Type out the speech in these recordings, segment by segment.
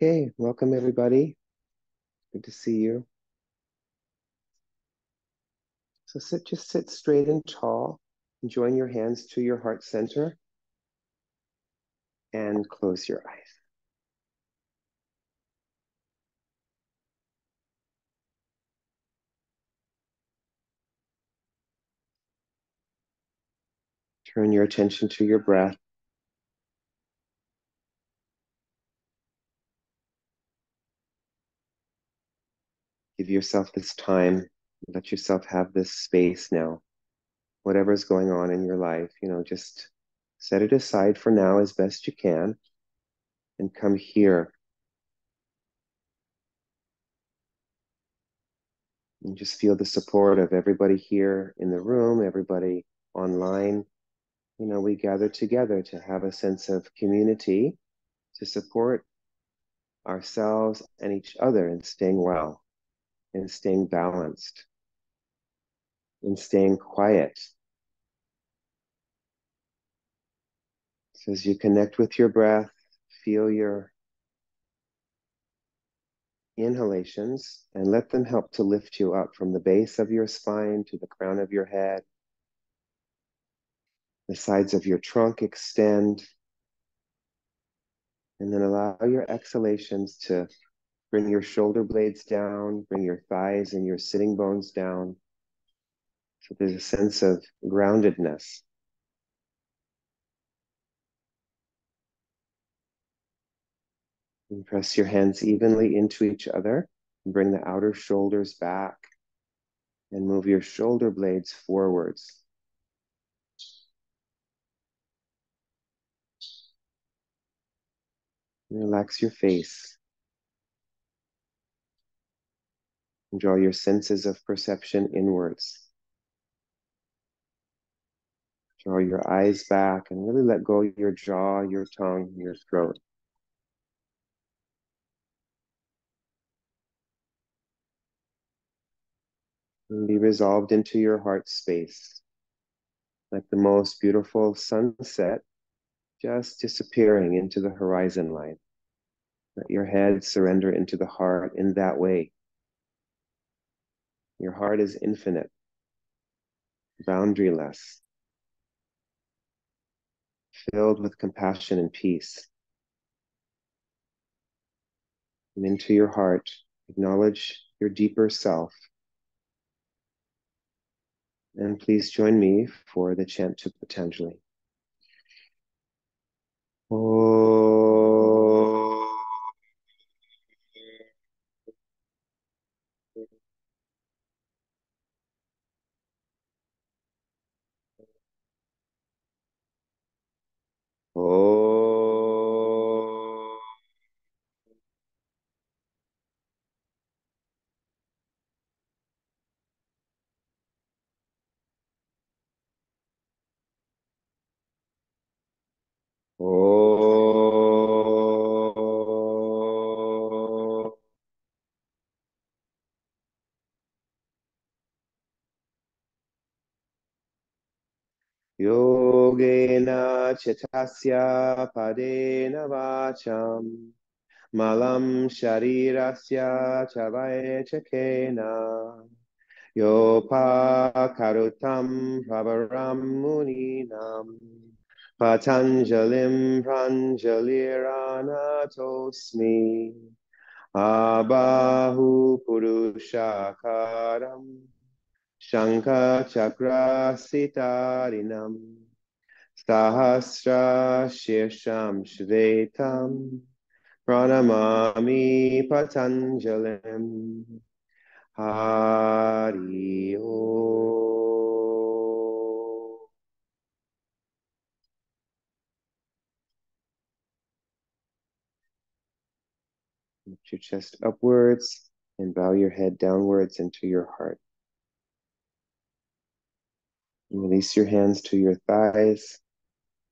Okay, welcome everybody. Good to see you. So just sit straight and tall and join your hands to your heart center and close your eyes. Turn your attention to your breath. Give yourself this time. Let yourself have this space now. Whatever's going on in your life, just set it aside for now as best you can and come here and just feel the support of everybody here in the room, everybody online. We gather together to have a sense of community, to support ourselves and each other in staying well, in staying balanced, in staying quiet. So as you connect with your breath, feel your inhalations and let them help to lift you up from the base of your spine to the crown of your head. The sides of your trunk extend, and then allow your exhalations to bring your shoulder blades down, bring your thighs and your sitting bones down. So there's a sense of groundedness. And press your hands evenly into each other and bring the outer shoulders back and move your shoulder blades forwards. And relax your face. And draw your senses of perception inwards. Draw your eyes back and really let go of your jaw, your tongue, your throat. And be resolved into your heart space, like the most beautiful sunset just disappearing into the horizon line. Let your head surrender into the heart in that way. Your heart is infinite, boundaryless, filled with compassion and peace. And into your heart, acknowledge your deeper self. And please join me for the chant to Patanjali. Oh. Oh. Oh. Yogena chitasya padena vacham malam sharirasya chavaya chakena yopa karutam pravaram muninam patanjalim pranjaliranatosmi abahu purushakaram Shankha Chakra Sitarinam Sahasra Shirsham Shvetam Pranamami Patanjalim Hari Om. Lift your chest upwards and bow your head downwards into your heart. And release your hands to your thighs.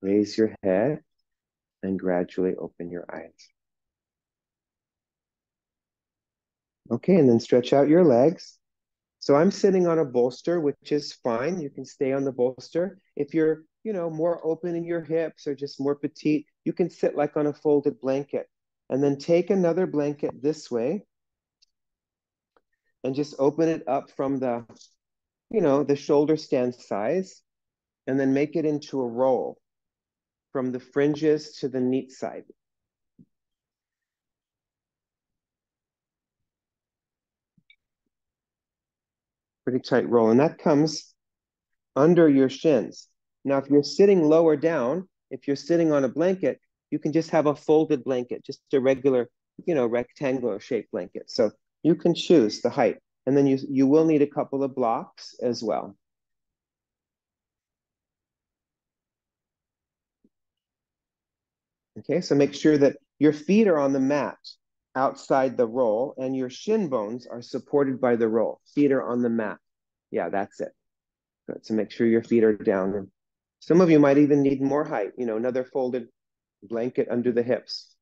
Raise your head and gradually open your eyes. Okay, and then stretch out your legs. So I'm sitting on a bolster, which is fine. You can stay on the bolster. If you're, more open in your hips or just more petite, you can sit like on a folded blanket. And then take another blanket this way and just open it up from the, the shoulder stand size, and then make it into a roll from the fringes to the neat side. Pretty tight roll. And that comes under your shins. Now, if you're sitting lower down, if you're sitting on a blanket, you can just have a folded blanket, just a regular, rectangular shaped blanket. So you can choose the height. And then you will need a couple of blocks as well. Okay, so make sure that your feet are on the mat outside the roll and your shin bones are supported by the roll. Feet are on the mat. Yeah, that's it. Good. So make sure your feet are down. And some of you might even need more height, another folded blanket under the hips.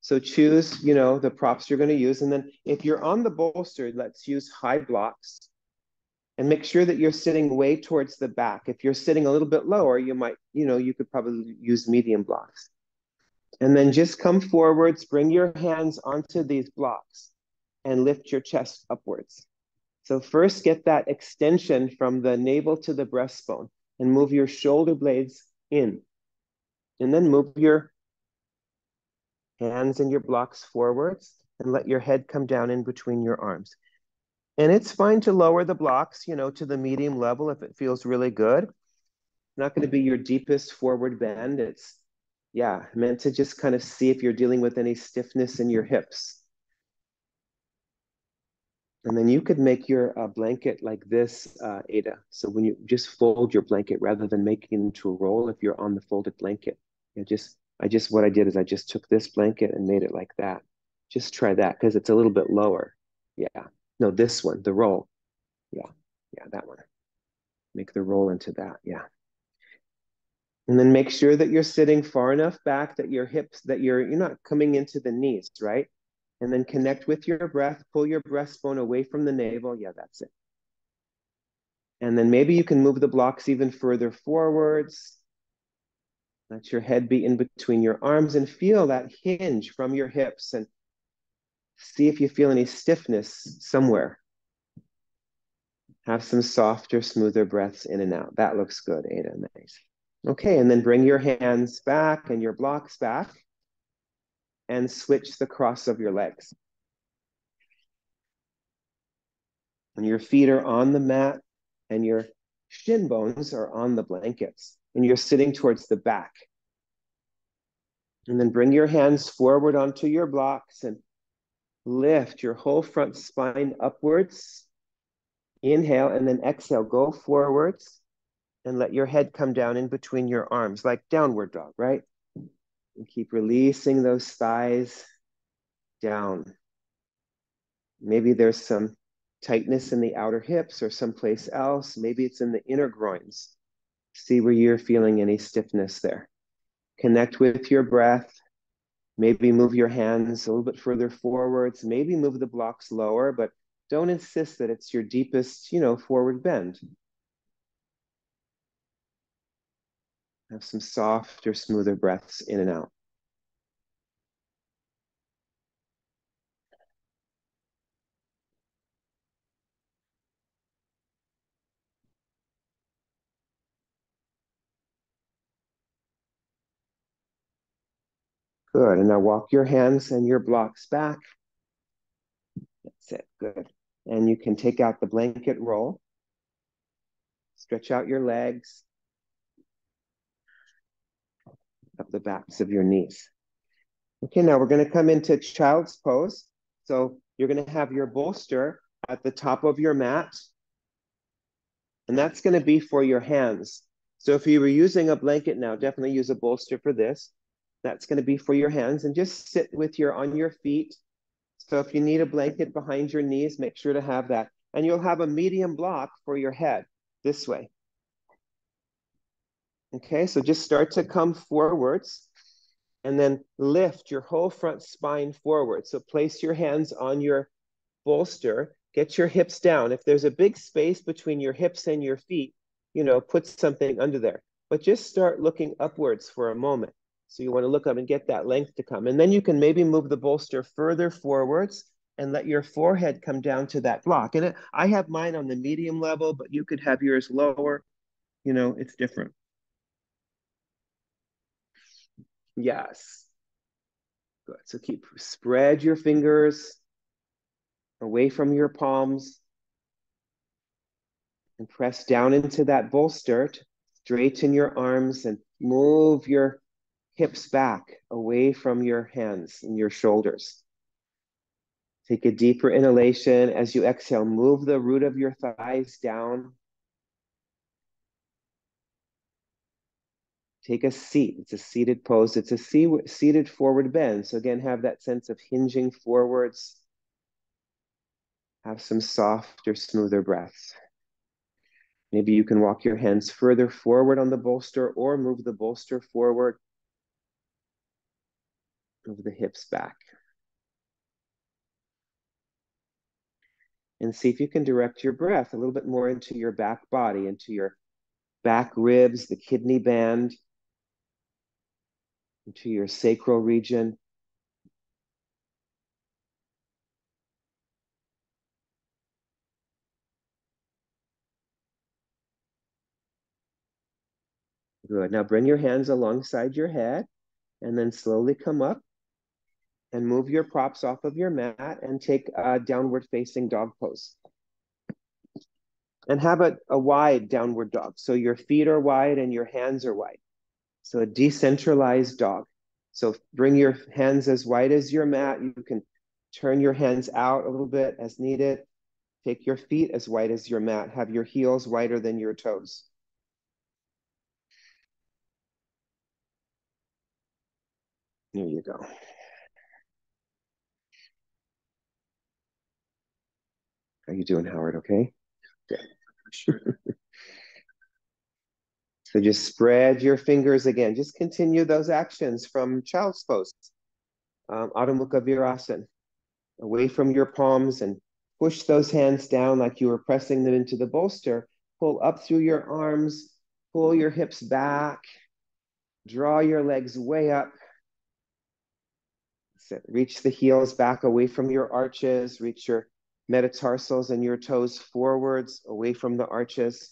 So choose, the props you're going to use. And then if you're on the bolster, let's use high blocks. And make sure that you're sitting way towards the back. If you're sitting a little bit lower, you might, you could probably use medium blocks. And then just come forwards, bring your hands onto these blocks and lift your chest upwards. So first get that extension from the navel to the breastbone and move your shoulder blades in. And then move your hands and your blocks forwards and let your head come down in between your arms. And it's fine to lower the blocks, to the medium level if it feels really good. Not going to be your deepest forward bend. It's, meant to just kind of see if you're dealing with any stiffness in your hips. And then you could make your blanket like this, Ada. So when you just fold your blanket rather than making it into a roll, if you're on the folded blanket, what I did is I just took this blanket and made it like that. Just try that because it's a little bit lower. Yeah. No, this one, the roll. Yeah. Yeah, that one. Make the roll into that. Yeah. And then make sure that you're sitting far enough back that your hips, that you're not coming into the knees, right? And then connect with your breath, pull your breastbone away from the navel. Yeah, that's it. And then maybe you can move the blocks even further forwards. Let your head be in between your arms and feel that hinge from your hips and see if you feel any stiffness somewhere. Have some softer, smoother breaths in and out. That looks good, Ada. Nice. Okay, and then bring your hands back and your blocks back and switch the cross of your legs. And your feet are on the mat and your shin bones are on the blankets and you're sitting towards the back. And then bring your hands forward onto your blocks and lift your whole front spine upwards. Inhale and then exhale, go forwards and let your head come down in between your arms, like downward dog, right? And keep releasing those thighs down. Maybe there's some tightness in the outer hips or someplace else. Maybe it's in the inner groins. See where you're feeling any stiffness there. Connect with your breath. Maybe move your hands a little bit further forwards. Maybe move the blocks lower, but don't insist that it's your deepest, forward bend. Have some softer, smoother breaths in and out. Good. And now walk your hands and your blocks back. That's it. Good. And you can take out the blanket roll. Stretch out your legs. Up the backs of your knees. Okay, now we're going to come into child's pose. So you're going to have your bolster at the top of your mat. And that's going to be for your hands. So if you were using a blanket now, definitely use a bolster for this. That's going to be for your hands. And just sit with on your feet. So if you need a blanket behind your knees, make sure to have that. And you'll have a medium block for your head this way. Okay, so just start to come forwards and then lift your whole front spine forward. So place your hands on your bolster, get your hips down. If there's a big space between your hips and your feet, put something under there. But just start looking upwards for a moment. So you want to look up and get that length to come. And then you can maybe move the bolster further forwards and let your forehead come down to that block. And I have mine on the medium level, but you could have yours lower. You know, it's different. Yes. Good. So spread your fingers away from your palms and press down into that bolster. Straighten your arms and move your hips back away from your hands and your shoulders. Take a deeper inhalation. As you exhale, move the root of your thighs down. Take a seat. It's a seated pose. It's a seated forward bend. So again, have that sense of hinging forwards. Have some softer, smoother breaths. Maybe you can walk your hands further forward on the bolster or move the bolster forward. Move the hips back. And see if you can direct your breath a little bit more into your back body, into your back ribs, the kidney band, into your sacral region. Good. Now bring your hands alongside your head and then slowly come up and move your props off of your mat and take a downward facing dog pose. And have a wide downward dog. So your feet are wide and your hands are wide. So a decentralized dog. So bring your hands as wide as your mat. You can turn your hands out a little bit as needed. Take your feet as wide as your mat. Have your heels wider than your toes. There you go. How you doing, Howard? Okay? Good. So just spread your fingers again. Just continue those actions from child's pose. Adho Mukha Virasana. Away from your palms and push those hands down like you were pressing them into the bolster. Pull up through your arms. Pull your hips back. Draw your legs way up. Reach the heels back away from your arches. Reach your metatarsals and your toes forwards, away from the arches.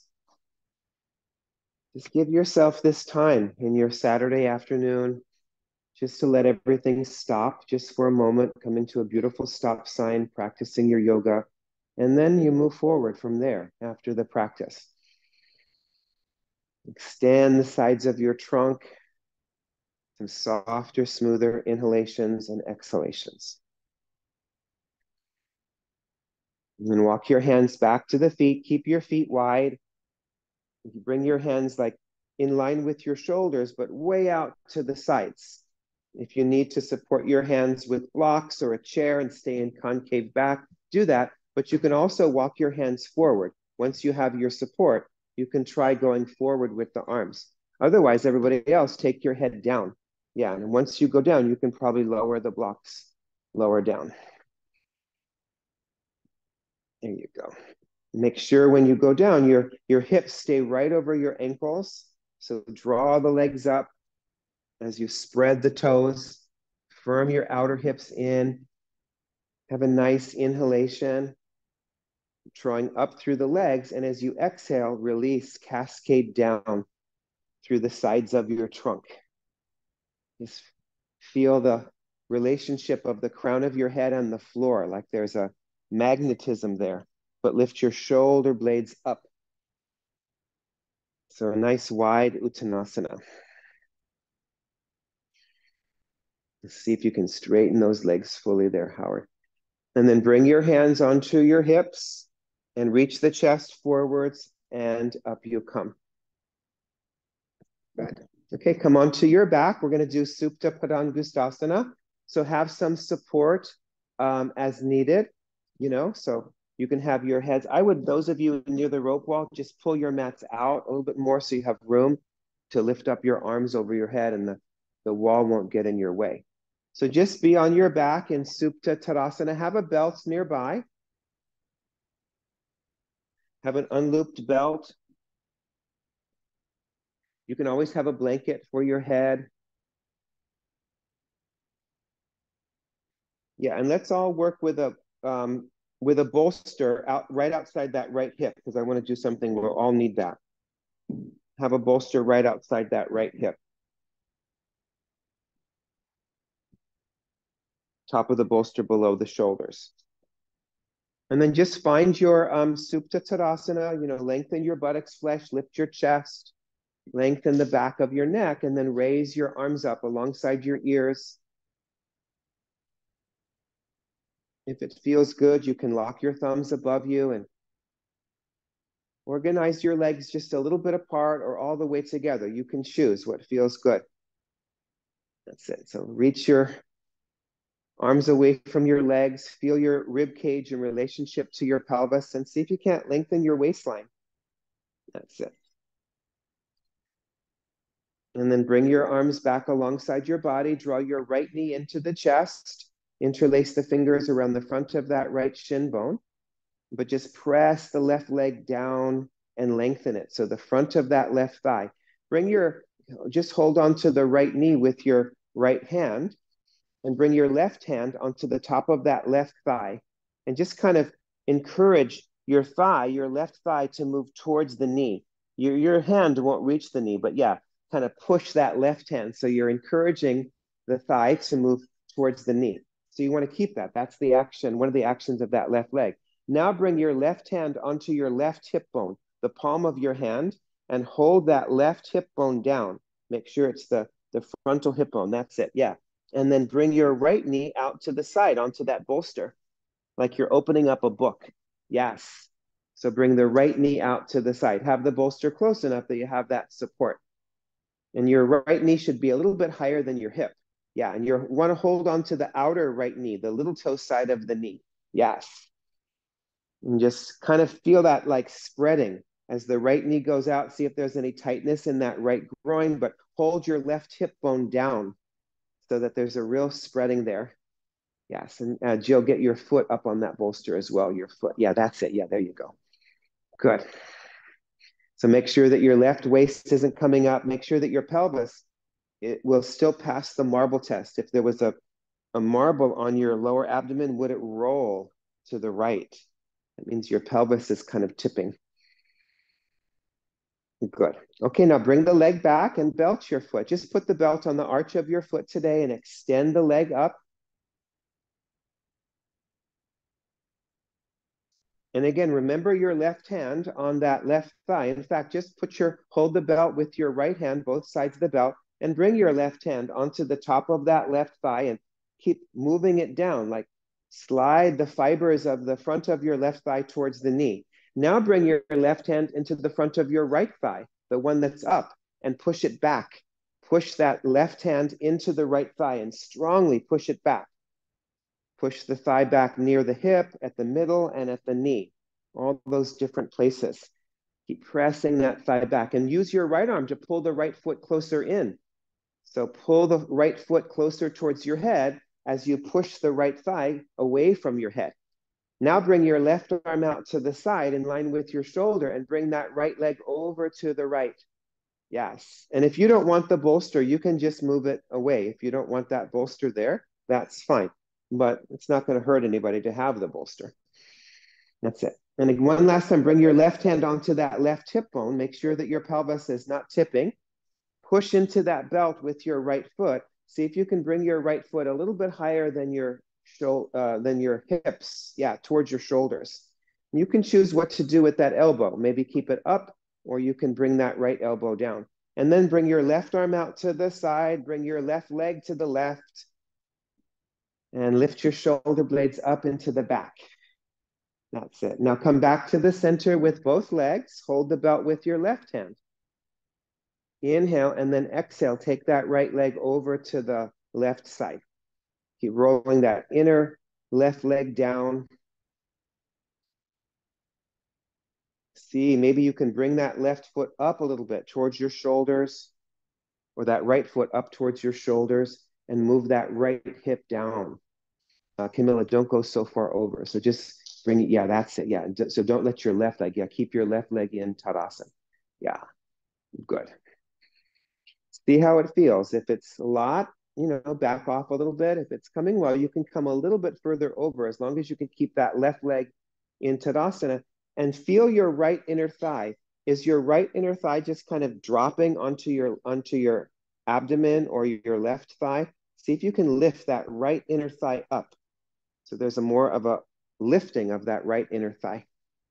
Just give yourself this time in your Saturday afternoon just to let everything stop just for a moment, come into a beautiful stop sign, practicing your yoga, and then you move forward from there after the practice. Extend the sides of your trunk, some softer, smoother inhalations and exhalations. And then walk your hands back to the feet. Keep your feet wide. You bring your hands like in line with your shoulders, but way out to the sides. If you need to support your hands with blocks or a chair and stay in concave back, do that. But you can also walk your hands forward. Once you have your support, you can try going forward with the arms. Otherwise, everybody else, take your head down. Yeah, and once you go down, you can probably lower the blocks, lower down. There you go. Make sure when you go down, your hips stay right over your ankles. So draw the legs up as you spread the toes. Firm your outer hips in. Have a nice inhalation, drawing up through the legs. And as you exhale, release, cascade down through the sides of your trunk. Just feel the relationship of the crown of your head and the floor, like there's a magnetism there. But lift your shoulder blades up. So a nice wide Uttanasana. Let's see if you can straighten those legs fully there, Howard. And then bring your hands onto your hips and reach the chest forwards and up you come. Good. Okay, come onto your back. We're going to do Supta Padangusthasana. So have some support as needed, so you can have your heads. Those of you near the rope wall, just pull your mats out a little bit more so you have room to lift up your arms over your head and the wall won't get in your way. So just be on your back in Supta Tadasana. Have a belt nearby. Have an unlooped belt. You can always have a blanket for your head. Yeah, and let's all work with a bolster out right outside that right hip, because I want to do something we'll all need that. Have a bolster right outside that right hip. Top of the bolster below the shoulders. And then just find your Supta Tadasana, lengthen your buttocks flesh, lift your chest, lengthen the back of your neck, and then raise your arms up alongside your ears. If it feels good, you can lock your thumbs above you and organize your legs just a little bit apart or all the way together. You can choose what feels good. That's it. So reach your arms away from your legs, feel your rib cage in relationship to your pelvis, and see if you can't lengthen your waistline. That's it. And then bring your arms back alongside your body. Draw your right knee into the chest. Interlace the fingers around the front of that right shin bone, but just press the left leg down and lengthen it. So the front of that left thigh. Just hold on to the right knee with your right hand and bring your left hand onto the top of that left thigh and just kind of encourage your left thigh to move towards the knee. Your hand won't reach the knee, but yeah, kind of push that left hand. So you're encouraging the thigh to move towards the knee. So you want to keep that. That's the action, one of the actions of that left leg. Now bring your left hand onto your left hip bone, the palm of your hand, and hold that left hip bone down. Make sure it's the frontal hip bone. That's it. Yeah. And then bring your right knee out to the side onto that bolster, like you're opening up a book. Yes. So bring the right knee out to the side. Have the bolster close enough that you have that support. And your right knee should be a little bit higher than your hip. Yeah, and you want to hold on to the outer right knee, the little toe side of the knee. Yes. And just kind of feel that like spreading as the right knee goes out. See if there's any tightness in that right groin, but hold your left hip bone down so that there's a real spreading there. Yes, and Jill, get your foot up on that bolster as well. Your foot. Yeah, that's it. Yeah, there you go. Good. So make sure that your left waist isn't coming up. Make sure that your pelvis, it will still pass the marble test. If there was a marble on your lower abdomen, would it roll to the right? That means your pelvis is kind of tipping. Good. Okay, now bring the leg back and belt your foot. Just put the belt on the arch of your foot today and extend the leg up. And again, remember your left hand on that left thigh. In fact, just hold the belt with your right hand, both sides of the belt, and bring your left hand onto the top of that left thigh and keep moving it down, like slide the fibers of the front of your left thigh towards the knee. Now bring your left hand into the front of your right thigh, the one that's up, and push it back. Push that left hand into the right thigh and strongly push it back. Push the thigh back near the hip, at the middle, and at the knee. All those different places. Keep pressing that thigh back and use your right arm to pull the right foot closer in. So pull the right foot closer towards your head as you push the right thigh away from your head. Now bring your left arm out to the side in line with your shoulder and bring that right leg over to the right. Yes. And if you don't want the bolster, you can just move it away. If you don't want that bolster there, that's fine. But it's not going to hurt anybody to have the bolster. That's it. And one last time, bring your left hand onto that left hip bone. Make sure that your pelvis is not tipping. Push into that belt with your right foot. See if you can bring your right foot a little bit higher than your hips. Yeah, towards your shoulders. You can choose what to do with that elbow. Maybe keep it up, or you can bring that right elbow down. And then bring your left arm out to the side. Bring your left leg to the left. And lift your shoulder blades up into the back. That's it. Now come back to the center with both legs. Hold the belt with your left hand. Inhale, and then exhale. Take that right leg over to the left side. Keep rolling that inner left leg down. See, maybe you can bring that left foot up a little bit towards your shoulders, or that right foot up towards your shoulders, and move that right hip down. Camilla, don't go so far over. So just bring it. Yeah, that's it. Yeah. So don't let your left leg. Yeah, keep your left leg in Tadasana. Yeah, good. See how it feels. If it's a lot, back off a little bit. If it's coming well, you can come a little bit further over as long as you can keep that left leg in Tadasana and feel your right inner thigh. Is your right inner thigh just kind of dropping onto your abdomen or your left thigh? See if you can lift that right inner thigh up. So there's a more of a lifting of that right inner thigh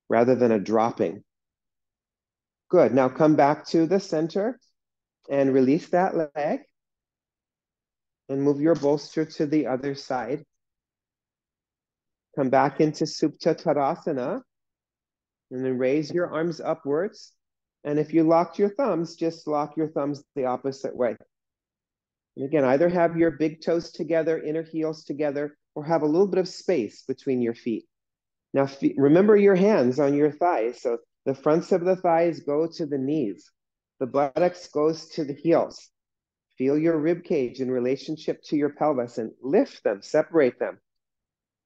rather than a dropping. Good. Now come back to the center and release that leg and move your bolster to the other side. Come back into Supta Tadasana and then raise your arms upwards. And if you locked your thumbs, just lock your thumbs the opposite way. And again, either have your big toes together, inner heels together, or have a little bit of space between your feet. Now, remember your hands on your thighs. So the fronts of the thighs go to the knees. The buttocks goes to the heels. Feel your rib cage in relationship to your pelvis and lift them, separate them.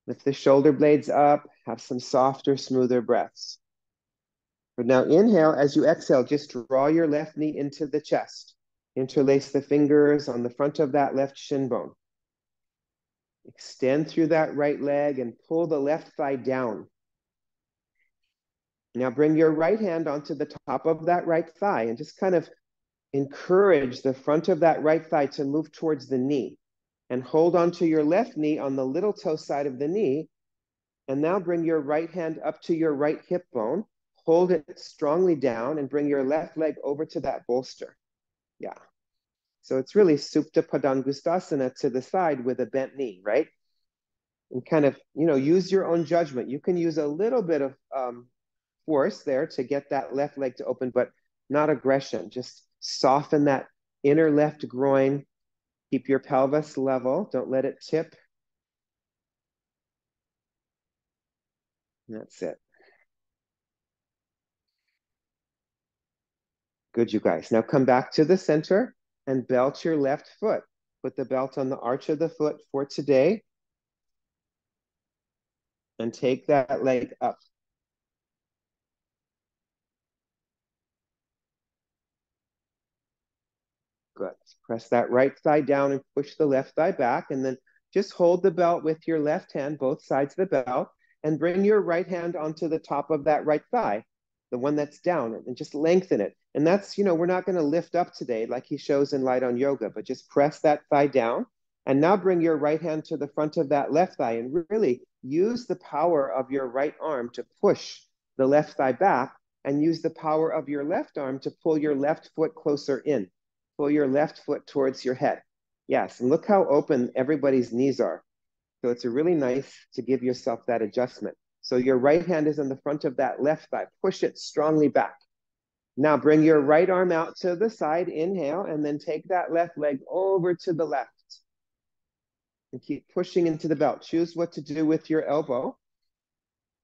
Lift the shoulder blades up, have some softer, smoother breaths. But now inhale, as you exhale, just draw your left knee into the chest. Interlace the fingers on the front of that left shin bone. Extend through that right leg and pull the left thigh down. Now bring your right hand onto the top of that right thigh and just kind of encourage the front of that right thigh to move towards the knee. And hold onto your left knee on the little toe side of the knee. And now bring your right hand up to your right hip bone. Hold it strongly down and bring your left leg over to that bolster. Yeah. So it's really Supta Padangusthasana to the side with a bent knee, right? And kind of, use your own judgment. You can use a little bit of force there to get that left leg to open, but not aggression. Just soften that inner left groin. Keep your pelvis level. Don't let it tip. That's it. Good, you guys. Now come back to the center and belt your left foot. Put the belt on the arch of the foot for today. And take that leg up. Good. Press that right thigh down and push the left thigh back. And then just hold the belt with your left hand, both sides of the belt, and bring your right hand onto the top of that right thigh, the one that's down, and just lengthen it. And that's, we're not going to lift up today like he shows in Light on Yoga, but just press that thigh down. And now bring your right hand to the front of that left thigh and really use the power of your right arm to push the left thigh back and use the power of your left arm to pull your left foot closer in. Pull your left foot towards your head. Yes, and look how open everybody's knees are. So it's really nice to give yourself that adjustment. So your right hand is on the front of that left thigh. Push it strongly back. Now bring your right arm out to the side. Inhale, and then take that left leg over to the left. And keep pushing into the belt. Choose what to do with your elbow.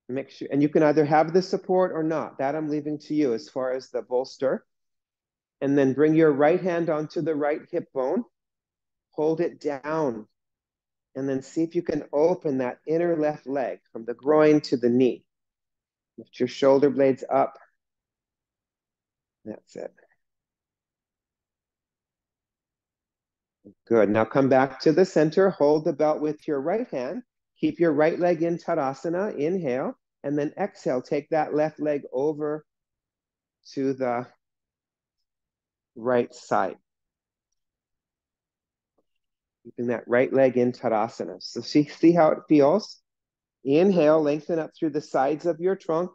Make sure, and you can either have the support or not. That I'm leaving to you as far as the bolster. And then bring your right hand onto the right hip bone. Hold it down. And then see if you can open that inner left leg from the groin to the knee. Lift your shoulder blades up. That's it. Good. Now come back to the center. Hold the belt with your right hand. Keep your right leg in Tadasana. Inhale. And then exhale. Take that left leg over to the right side. Keeping that right leg in Tadasana. So see how it feels. Inhale, lengthen up through the sides of your trunk.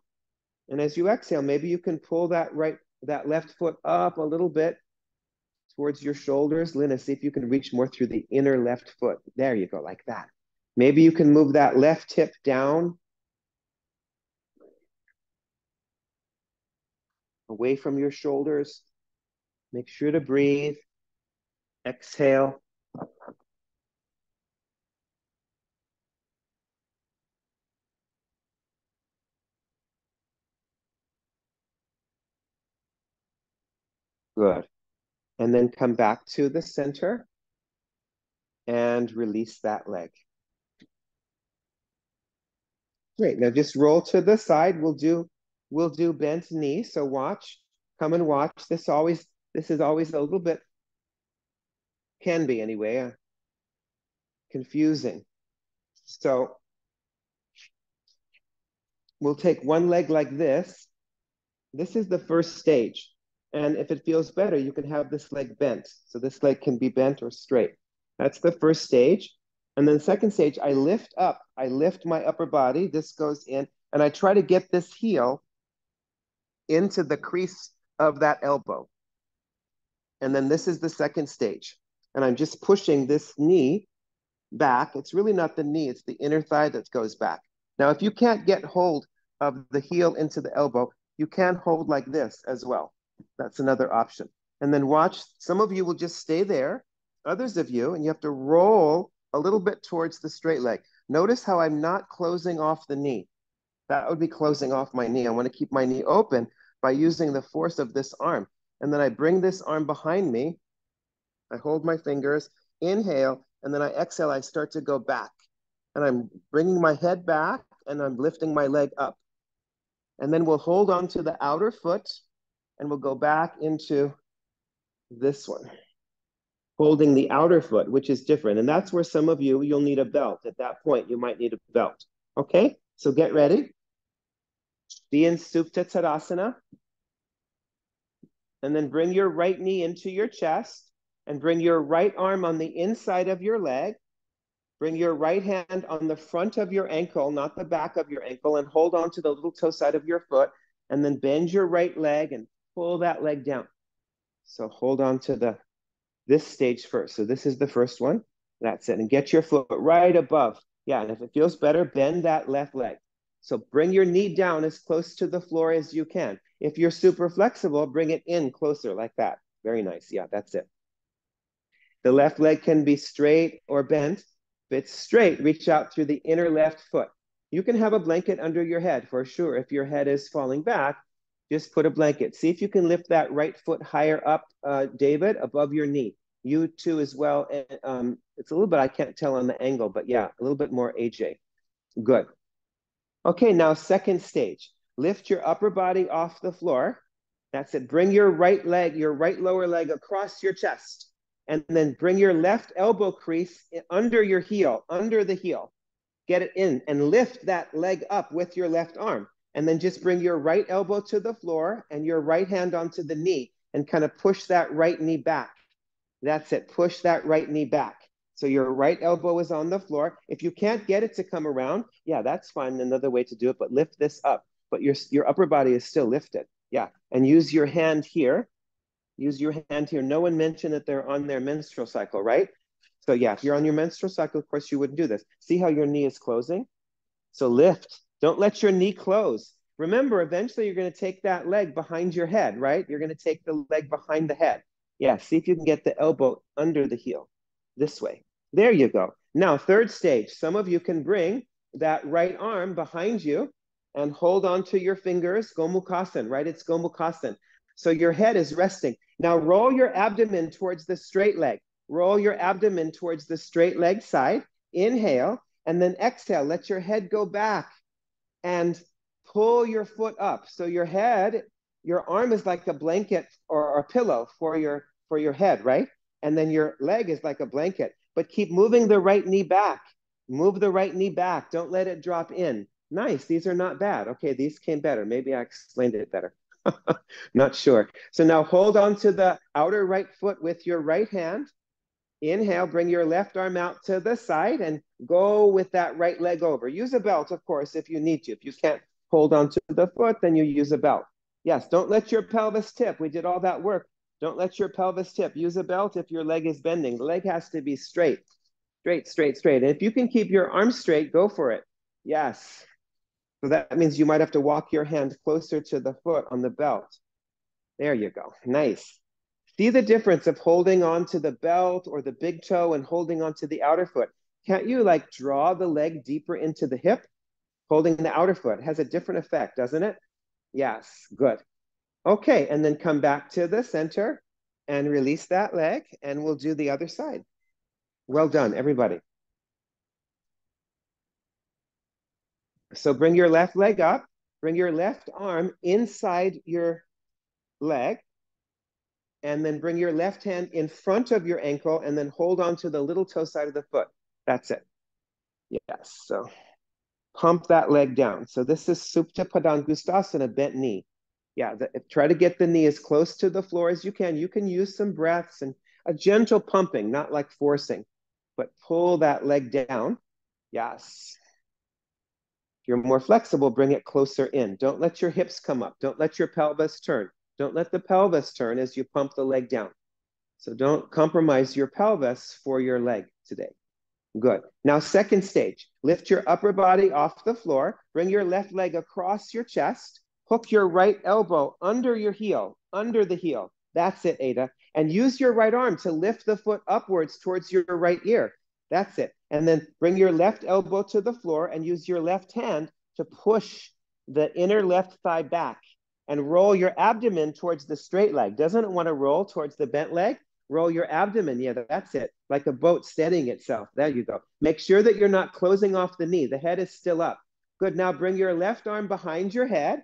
And as you exhale, maybe you can pull that left foot up a little bit towards your shoulders. Lina, see if you can reach more through the inner left foot. There you go, like that. Maybe you can move that left hip down away from your shoulders. Make sure to breathe. Exhale. Good. And then come back to the center and release that leg. Great. Now just roll to the side. We'll do bent knee. So watch, come and watch. This is always a little bit, can be anyway, confusing. So we'll take one leg like this. This is the first stage. And if it feels better, you can have this leg bent. So this leg can be bent or straight. That's the first stage. And then second stage, I lift up. I lift my upper body. This goes in. And I try to get this heel into the crease of that elbow. And then this is the second stage. And I'm just pushing this knee back. It's really not the knee, it's the inner thigh that goes back. Now, if you can't get hold of the heel into the elbow, you can hold like this as well. That's another option. And then watch, some of you will just stay there, others of you, and you have to roll a little bit towards the straight leg. Notice how I'm not closing off the knee. That would be closing off my knee. I want to keep my knee open by using the force of this arm. And then I bring this arm behind me. I hold my fingers, inhale, and then I exhale. I start to go back. And I'm bringing my head back and I'm lifting my leg up. And then we'll hold on to the outer foot and we'll go back into this one, holding the outer foot, which is different. And that's where some of you, you'll need a belt. At that point, you might need a belt. Okay, so get ready. Be in Supta Tadasana. And then bring your right knee into your chest and bring your right arm on the inside of your leg. Bring your right hand on the front of your ankle, not the back of your ankle, and hold on to the little toe side of your foot. And then bend your right leg and pull that leg down. So hold on to this stage first. So this is the first one. That's it. And get your foot right above. Yeah, and if it feels better, bend that left leg. So bring your knee down as close to the floor as you can. If you're super flexible, bring it in closer like that. Very nice. Yeah, that's it. The left leg can be straight or bent. If it's straight, reach out through the inner left foot. You can have a blanket under your head for sure. If your head is falling back, just put a blanket. See if you can lift that right foot higher up, David, above your knee. You too as well. It's a little bit, I can't tell on the angle, but yeah, a little bit more, AJ. Good. Okay, now second stage. Lift your upper body off the floor. That's it. Bring your right leg, your right lower leg across your chest. And then bring your left elbow crease under your heel, under the heel. Get it in and lift that leg up with your left arm. And then just bring your right elbow to the floor and your right hand onto the knee and kind of push that right knee back. That's it. Push that right knee back. So your right elbow is on the floor. If you can't get it to come around, yeah, that's fine. Another way to do it, but lift this up. But your upper body is still lifted. Yeah, and use your hand here. Use your hand here. No one mentioned that they're on their menstrual cycle, right? So yeah, if you're on your menstrual cycle, of course you wouldn't do this. See how your knee is closing? So lift. Don't let your knee close. Remember, eventually you're going to take that leg behind your head, right? You're going to take the leg behind the head. Yeah, see if you can get the elbow under the heel this way. There you go. Now, third stage. Some of you can bring that right arm behind you and hold on to your fingers, Gomukhasana, right? It's Gomukhasana. So your head is resting. Now roll your abdomen towards the straight leg. Roll your abdomen towards the straight leg side. Inhale, and then exhale. Let your head go back and pull your foot up. So your head, your arm is like a blanket or a pillow for your head, right? And then your leg is like a blanket. But keep moving the right knee back. Move the right knee back. Don't let it drop in. Nice. These are not bad. Okay, these came better. Maybe I explained it better. Not sure. So now hold on to the outer right foot with your right hand. Inhale, bring your left arm out to the side and go with that right leg over. Use a belt, of course, if you need to. If you can't hold on to the foot, then you use a belt. Yes, don't let your pelvis tip. We did all that work. Don't let your pelvis tip. Use a belt if your leg is bending. The leg has to be straight, straight, straight, straight. And if you can keep your arm straight, go for it. Yes. So that means you might have to walk your hand closer to the foot on the belt. There you go. Nice. See the difference of holding on to the belt or the big toe and holding on to the outer foot. Can't you like draw the leg deeper into the hip? Holding the outer foot has a different effect, doesn't it? Yes, good. Okay, and then come back to the center and release that leg and we'll do the other side. Well done, everybody. So bring your left leg up, bring your left arm inside your leg, and then bring your left hand in front of your ankle and then hold on to the little toe side of the foot. That's it. Yes. So pump that leg down. So this is Supta Padangusthasana, bent knee. Yeah, try to get the knee as close to the floor as you can. You can use some breaths and a gentle pumping, not like forcing, but pull that leg down. Yes. If you're more flexible, bring it closer in. Don't let your hips come up. Don't let your pelvis turn. Don't let the pelvis turn as you pump the leg down. So don't compromise your pelvis for your leg today. Good. Now, second stage, lift your upper body off the floor, bring your left leg across your chest, hook your right elbow under your heel, under the heel. That's it, Ada. And use your right arm to lift the foot upwards towards your right ear. That's it. And then bring your left elbow to the floor and use your left hand to push the inner left thigh back and roll your abdomen towards the straight leg. Doesn't it want to roll towards the bent leg? Roll your abdomen. Yeah, that's it. Like a boat steadying itself. There you go. Make sure that you're not closing off the knee. The head is still up. Good. Now bring your left arm behind your head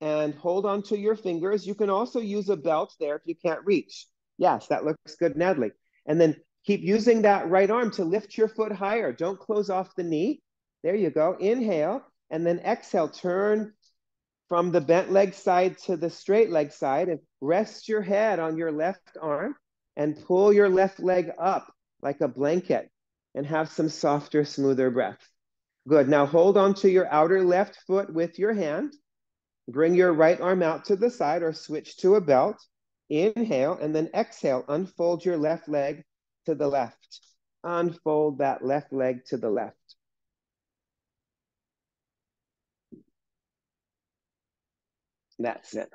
and hold on to your fingers. You can also use a belt there if you can't reach. Yes, that looks good, Natalie. And then keep using that right arm to lift your foot higher. Don't close off the knee. There you go. Inhale and then exhale. Turn from the bent leg side to the straight leg side and rest your head on your left arm and pull your left leg up like a blanket and have some softer, smoother breath. Good. Now hold on to your outer left foot with your hand. Bring your right arm out to the side or switch to a belt. Inhale and then exhale. Unfold your left leg to the left. Unfold that left leg to the left. That's it.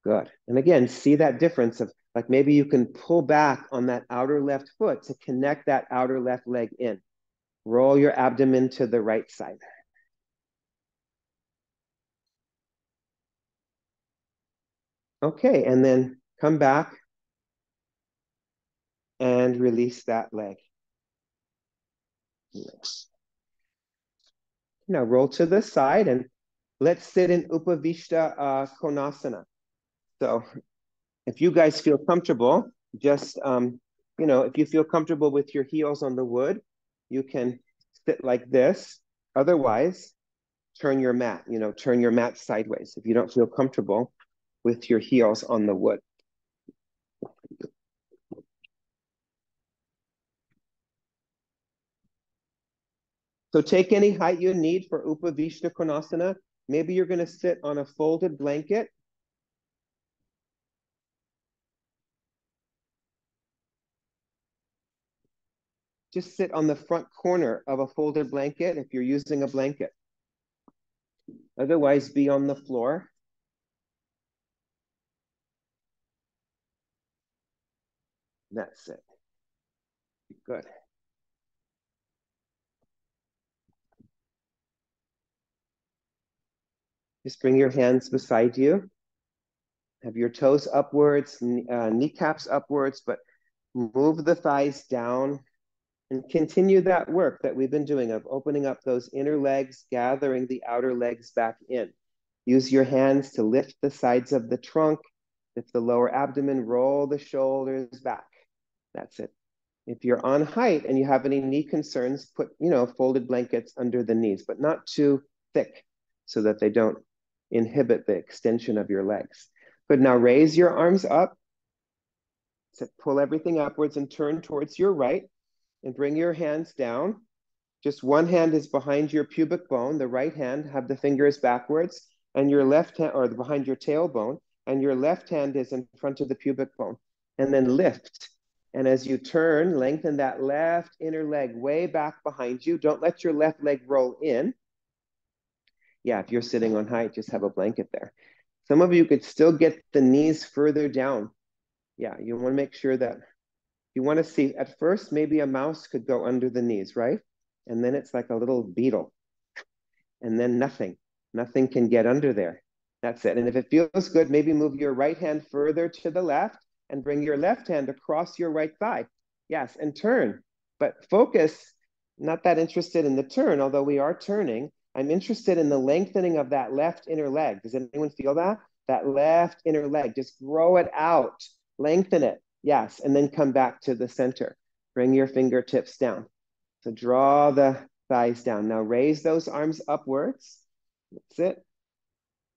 Good. And again, see that difference of like maybe you can pull back on that outer left foot to connect that outer left leg in. Roll your abdomen to the right side. Okay, and then come back and release that leg. Now roll to the side and let's sit in Upavishta Konasana. So if you guys feel comfortable, just, if you feel comfortable with your heels on the wood, you can sit like this. Otherwise, turn your mat, turn your mat sideways if you don't feel comfortable with your heels on the wood. So take any height you need for Upavishta Konasana. Maybe you're going to sit on a folded blanket. Just sit on the front corner of a folded blanket if you're using a blanket. Otherwise, be on the floor. That's it. Good. Just bring your hands beside you. Have your toes upwards, kneecaps upwards, but move the thighs down and continue that work that we've been doing of opening up those inner legs, gathering the outer legs back in. Use your hands to lift the sides of the trunk, lift the lower abdomen, roll the shoulders back. That's it. If you're on height and you have any knee concerns, put, folded blankets under the knees, but not too thick so that they don't inhibit the extension of your legs. Good. Now raise your arms up. So pull everything upwards and turn towards your right and bring your hands down. Just one hand is behind your pubic bone. The right hand, have the fingers backwards, and your left hand, or behind your tailbone, and your left hand is in front of the pubic bone. And then lift. And as you turn, lengthen that left inner leg way back behind you. Don't let your left leg roll in. Yeah, if you're sitting on height, just have a blanket there. Some of you could still get the knees further down. Yeah, you want to make sure that you want to see, at first, maybe a mouse could go under the knees, right? And then it's like a little beetle. And then nothing can get under there. That's it. And if it feels good, maybe move your right hand further to the left and bring your left hand across your right thigh. Yes, and turn. But focus, not that interested in the turn, although we are turning. I'm interested in the lengthening of that left inner leg. Does anyone feel that? That left inner leg, just grow it out. Lengthen it. Yes. And then come back to the center. Bring your fingertips down. So draw the thighs down. Now raise those arms upwards. That's it.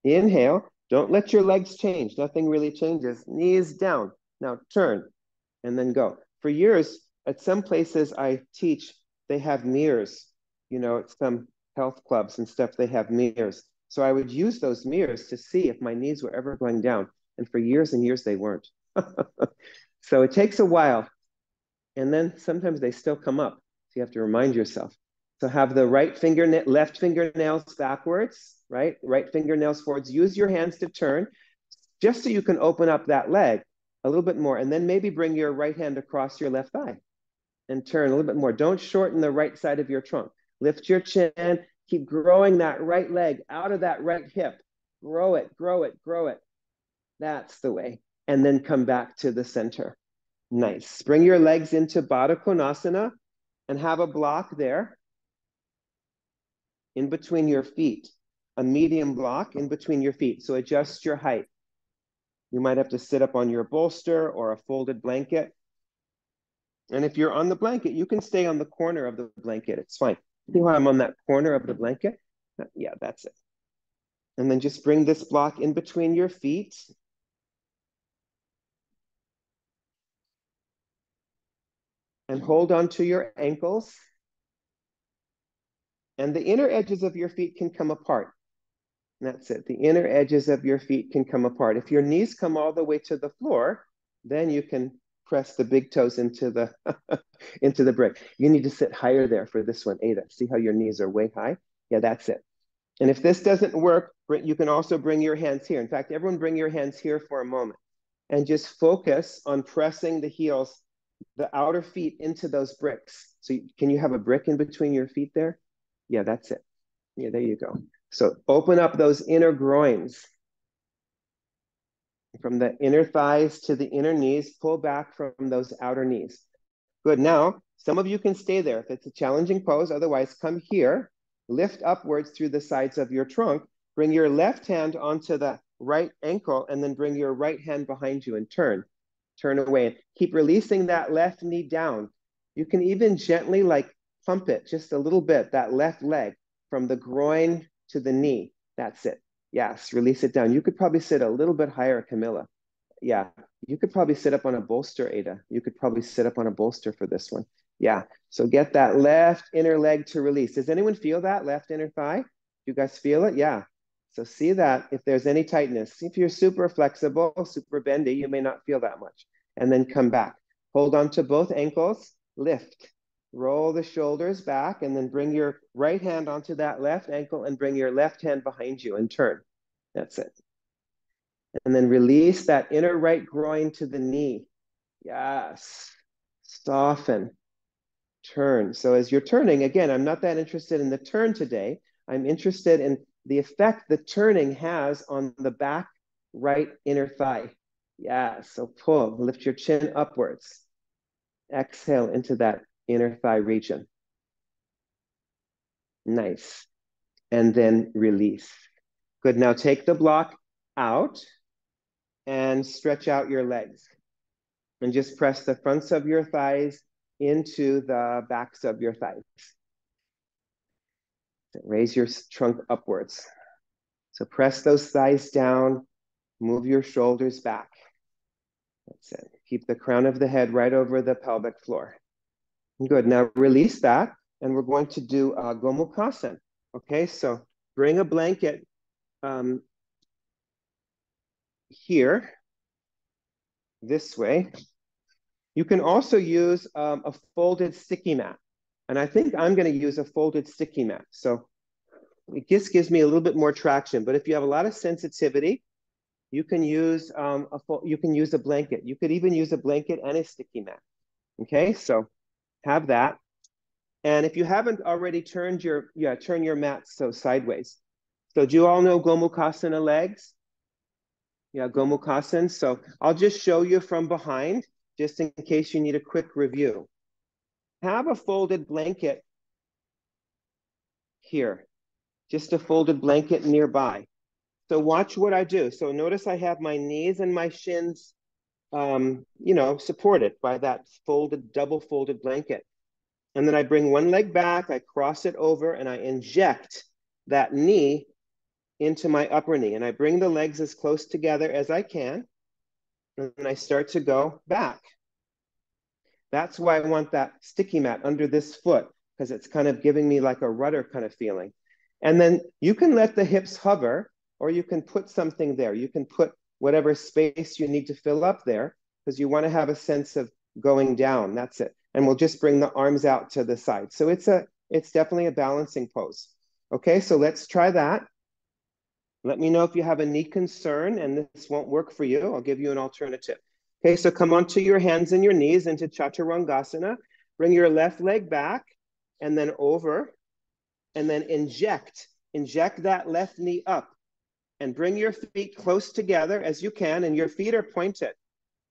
Inhale. Don't let your legs change. Nothing really changes. Knees down. Now turn and then go. For years, at some places I teach, they have mirrors. You know, at some health clubs and stuff, they have mirrors. So I would use those mirrors to see if my knees were ever going down. And for years and years, they weren't. So it takes a while. And then sometimes they still come up. So you have to remind yourself. So have the left fingernails backwards, right? Right fingernails forwards. Use your hands to turn just so you can open up that leg a little bit more. And then maybe bring your right hand across your left thigh and turn a little bit more. Don't shorten the right side of your trunk. Lift your chin. Keep growing that right leg out of that right hip. Grow it, grow it, grow it. That's the way. And then come back to the center. Nice. Bring your legs into Baddha Konasana and have a block there in between your feet, a medium block in between your feet. So adjust your height. You might have to sit up on your bolster or a folded blanket. And if you're on the blanket, you can stay on the corner of the blanket. It's fine. See how I'm on that corner of the blanket? Yeah, that's it. And then just bring this block in between your feet. And hold on to your ankles. And the inner edges of your feet can come apart. And that's it. The inner edges of your feet can come apart. If your knees come all the way to the floor, then you can press the big toes into the into the brick. You need to sit higher there for this one, Ada. See how your knees are way high? Yeah, that's it. And if this doesn't work, you can also bring your hands here. In fact, everyone bring your hands here for a moment and just focus on pressing the heels, the outer feet into those bricks. So can you have a brick in between your feet there? Yeah, that's it. Yeah, there you go. So open up those inner groins. From the inner thighs to the inner knees, pull back from those outer knees. Good. Now, some of you can stay there if it's a challenging pose. Otherwise, come here, lift upwards through the sides of your trunk, bring your left hand onto the right ankle, and then bring your right hand behind you and turn. Turn away. Keep releasing that left knee down. You can even gently like pump it just a little bit, that left leg from the groin to the knee. That's it. Yes, release it down. You could probably sit a little bit higher, Camilla. Yeah, you could probably sit up on a bolster, Ada. You could probably sit up on a bolster for this one. Yeah, so get that left inner leg to release. Does anyone feel that left inner thigh? You guys feel it? Yeah. So see that if there's any tightness. If you're super flexible, super bendy, you may not feel that much. And then come back. Hold on to both ankles, lift. Roll the shoulders back and then bring your right hand onto that left ankle and bring your left hand behind you and turn. That's it. And then release that inner right groin to the knee. Yes. Soften. Turn. So as you're turning, again, I'm not that interested in the turn today. I'm interested in the effect the turning has on the back right inner thigh. Yeah. So pull, lift your chin upwards. Exhale into that inner thigh region. Nice. And then release. Good. Now take the block out and stretch out your legs. And just press the fronts of your thighs into the backs of your thighs. Raise your trunk upwards. So press those thighs down, move your shoulders back. That's it. Keep the crown of the head right over the pelvic floor. Good. Now release that, and we're going to do Gomukhasana. Okay, so bring a blanket here, this way. You can also use a folded sticky mat. And I think I'm going to use a folded sticky mat. So it just gives me a little bit more traction. But if you have a lot of sensitivity, you can use a blanket. You could even use a blanket and a sticky mat. Okay, so have that. And if you haven't already turn your mat so sideways. So do you all know Gomukhasana legs? Yeah, Gomukhasana. So I'll just show you from behind, just in case you need a quick review. Have a folded blanket here, just a folded blanket nearby. So watch what I do. So notice I have my knees and my shins you know, supported by that folded, double folded blanket. And then I bring one leg back, I cross it over, and I inject that knee into my upper knee. And I bring the legs as close together as I can. And I start to go back. That's why I want that sticky mat under this foot, because it's kind of giving me like a rudder kind of feeling. And then you can let the hips hover, or you can put something there. You can put whatever space you need to fill up there, because you want to have a sense of going down. That's it. And we'll just bring the arms out to the side. So it's definitely a balancing pose. Okay, so let's try that. Let me know if you have a knee concern and this won't work for you. I'll give you an alternative. Okay, so come onto your hands and your knees into Chaturanga. Bring your left leg back and then over, and then inject that left knee up, and bring your feet close together as you can, and your feet are pointed.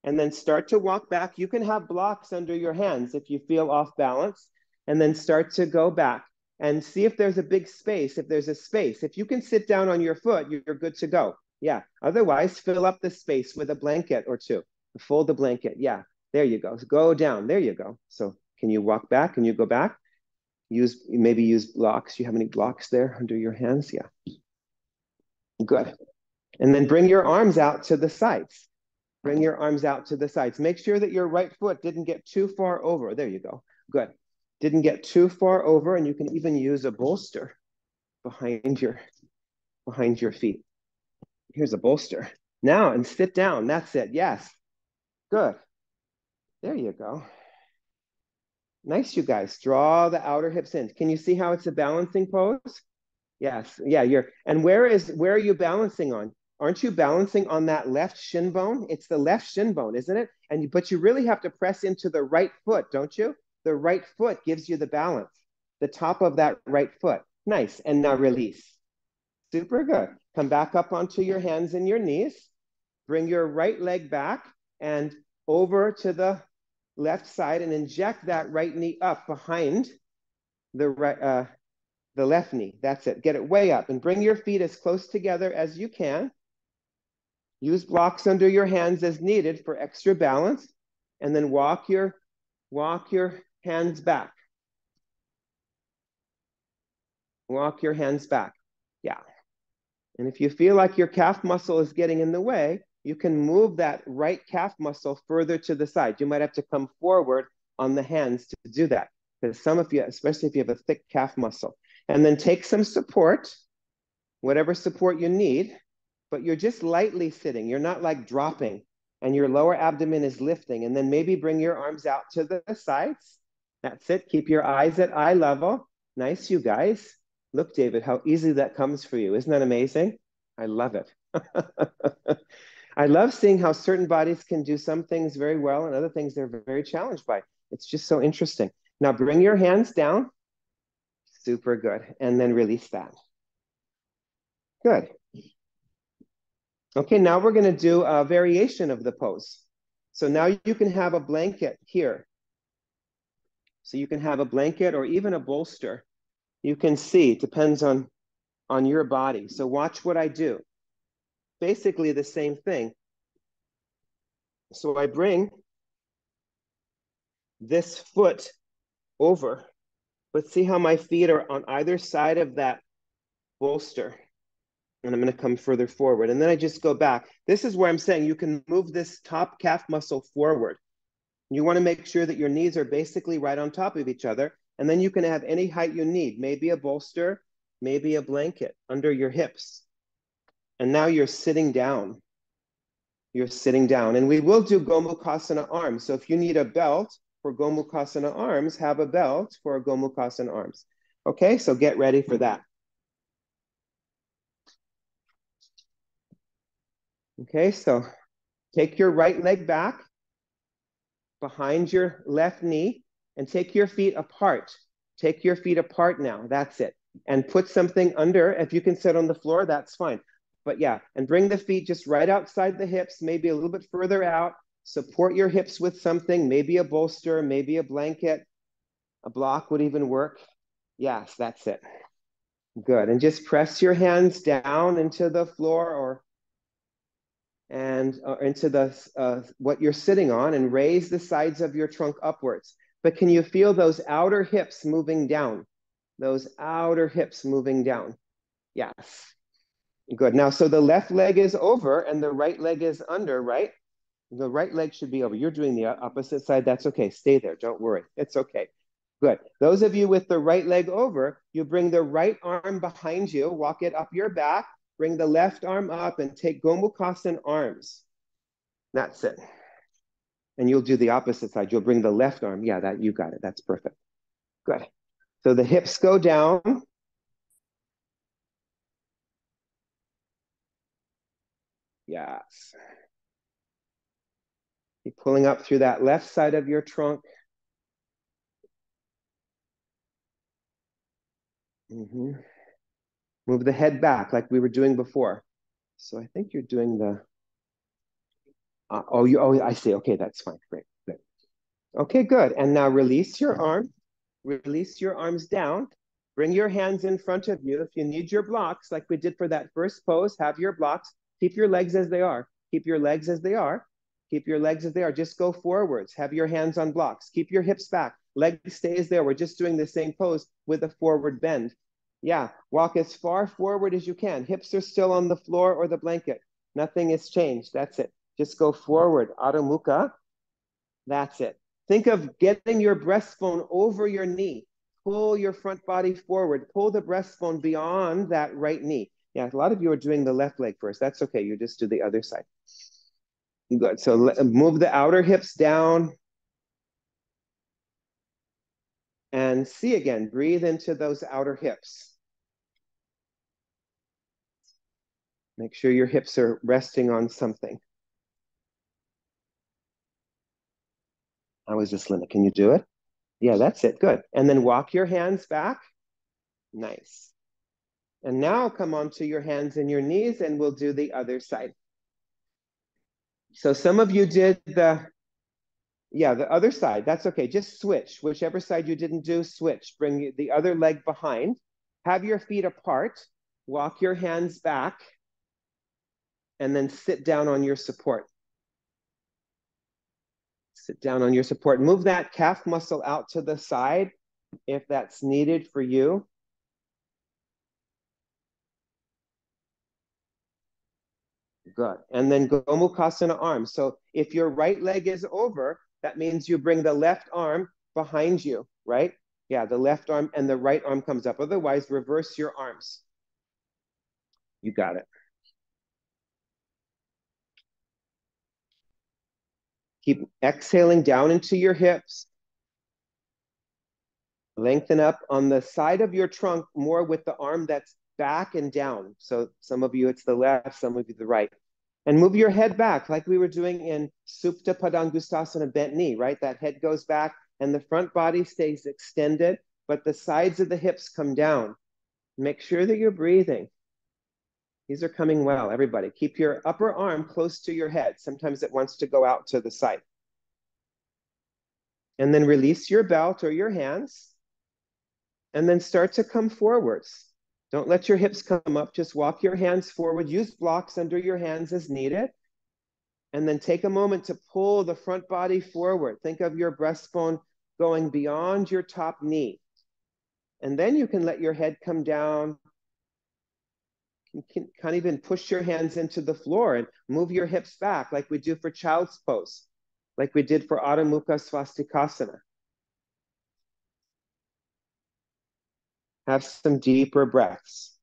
And then start to walk back. You can have blocks under your hands if you feel off balance, and then start to go back and see if there's a big space. If there's a space, if you can sit down on your foot, you're good to go. Yeah. Otherwise, fill up the space with a blanket or two. Fold the blanket. Yeah. There you go. Go down. There you go. So can you walk back? Can you go back? Maybe use blocks. You have any blocks there under your hands? Yeah. Good. And then bring your arms out to the sides. Bring your arms out to the sides. Make sure that your right foot didn't get too far over. There you go. Good. Didn't get too far over, and you can even use a bolster behind your feet. Here's a bolster. Now, and sit down. That's it. Yes. Good. There you go. Nice, you guys. Draw the outer hips in. Can you see how it's a balancing pose? Yes. Yeah, and where are you balancing on? Aren't you balancing on that left shin bone? It's the left shin bone, isn't it? But you really have to press into the right foot, don't you? The right foot gives you the balance. The top of that right foot. Nice. And now release. Super good. Come back up onto your hands and your knees. Bring your right leg back and over to the left side, and inject that right knee up behind the left knee. That's it. Get it way up and bring your feet as close together as you can. Use blocks under your hands as needed for extra balance, and then walk your hands back. Walk your hands back. Yeah. And if you feel like your calf muscle is getting in the way, you can move that right calf muscle further to the side. You might have to come forward on the hands to do that, because some of you, especially if you have a thick calf muscle. And then take some support, whatever support you need, but you're just lightly sitting. You're not like dropping, and your lower abdomen is lifting. And then maybe bring your arms out to the sides. That's it. Keep your eyes at eye level. Nice, you guys. Look, David, how easy that comes for you. Isn't that amazing? I love it. I love seeing how certain bodies can do some things very well and other things they're very challenged by. It's just so interesting. Now bring your hands down. Super good. And then release that. Good. Okay, now we're going to do a variation of the pose. So now you can have a blanket here. So you can have a blanket or even a bolster. You can see, it depends on your body. So watch what I do. Basically the same thing. So I bring this foot over, but see how my feet are on either side of that bolster. And I'm going to come further forward. And then I just go back. This is where I'm saying you can move this top calf muscle forward. You want to make sure that your knees are basically right on top of each other. And then you can have any height you need, maybe a bolster, maybe a blanket under your hips. And now you're sitting down. You're sitting down. And we will do Gomukhasana arms. So if you need a belt for Gomukhasana arms, have a belt for Gomukhasana arms. Okay, so get ready for that. Okay, so take your right leg back behind your left knee and take your feet apart. Take your feet apart now. That's it. And put something under. If you can sit on the floor, that's fine. But yeah, and bring the feet just right outside the hips, maybe a little bit further out. Support your hips with something, maybe a bolster, maybe a blanket. A block would even work. Yes, that's it. Good. And just press your hands down into the floor, or and into the what you're sitting on, and raise the sides of your trunk upwards. But can you feel those outer hips moving down? Those outer hips moving down. Yes. Good. Now, so the left leg is over and the right leg is under, right? The right leg should be over. You're doing the opposite side. That's okay. Stay there. Don't worry. It's okay. Good. Those of you with the right leg over, you bring the right arm behind you, walk it up your back, bring the left arm up and take Gomukhasana arms. That's it. And you'll do the opposite side. You'll bring the left arm. Yeah, that you got it. That's perfect. Good. So the hips go down. Yes. Keep pulling up through that left side of your trunk. Move the head back like we were doing before. So I think you're doing the, I see. Okay, that's fine. Great, good. Okay, good. And now release your arm. Release your arms down. Bring your hands in front of you. If you need your blocks, like we did for that first pose, have your blocks. Keep your legs as they are. Keep your legs as they are. Keep your legs as they are. Just go forwards. Have your hands on blocks. Keep your hips back. Leg stays there. We're just doing the same pose with a forward bend. Yeah, walk as far forward as you can. Hips are still on the floor or the blanket. Nothing has changed. That's it. Just go forward. Adho Mukha. That's it. Think of getting your breastbone over your knee. Pull your front body forward. Pull the breastbone beyond that right knee. Yeah, a lot of you are doing the left leg first. That's okay. You just do the other side. Good. So move the outer hips down. And see again. Breathe into those outer hips. Make sure your hips are resting on something. How is this, Linda? Can you do it? Yeah, that's it. Good. And then walk your hands back. Nice. And now come onto your hands and your knees and we'll do the other side. So some of you did the other side. That's okay. Just switch. Whichever side you didn't do, switch. Bring the other leg behind. Have your feet apart. Walk your hands back. And then sit down on your support. Sit down on your support. Move that calf muscle out to the side if that's needed for you. Good. And then Gomukhasana arms. So if your right leg is over, that means you bring the left arm behind you, right? Yeah, the left arm and the right arm comes up. Otherwise, reverse your arms. You got it. Keep exhaling down into your hips. Lengthen up on the side of your trunk more with the arm that's back and down. So some of you, it's the left, some of you, the right. And move your head back like we were doing in Supta Padangusthasana, bent knee, right? That head goes back and the front body stays extended, but the sides of the hips come down. Make sure that you're breathing. These are coming well, everybody. Keep your upper arm close to your head. Sometimes it wants to go out to the side. And then release your belt or your hands. And then start to come forwards. Don't let your hips come up. Just walk your hands forward. Use blocks under your hands as needed. And then take a moment to pull the front body forward. Think of your breastbone going beyond your top knee. And then you can let your head come down. You can't even push your hands into the floor and move your hips back like we do for child's pose, like we did for Adho Mukha Swastikasana. Have some deeper breaths.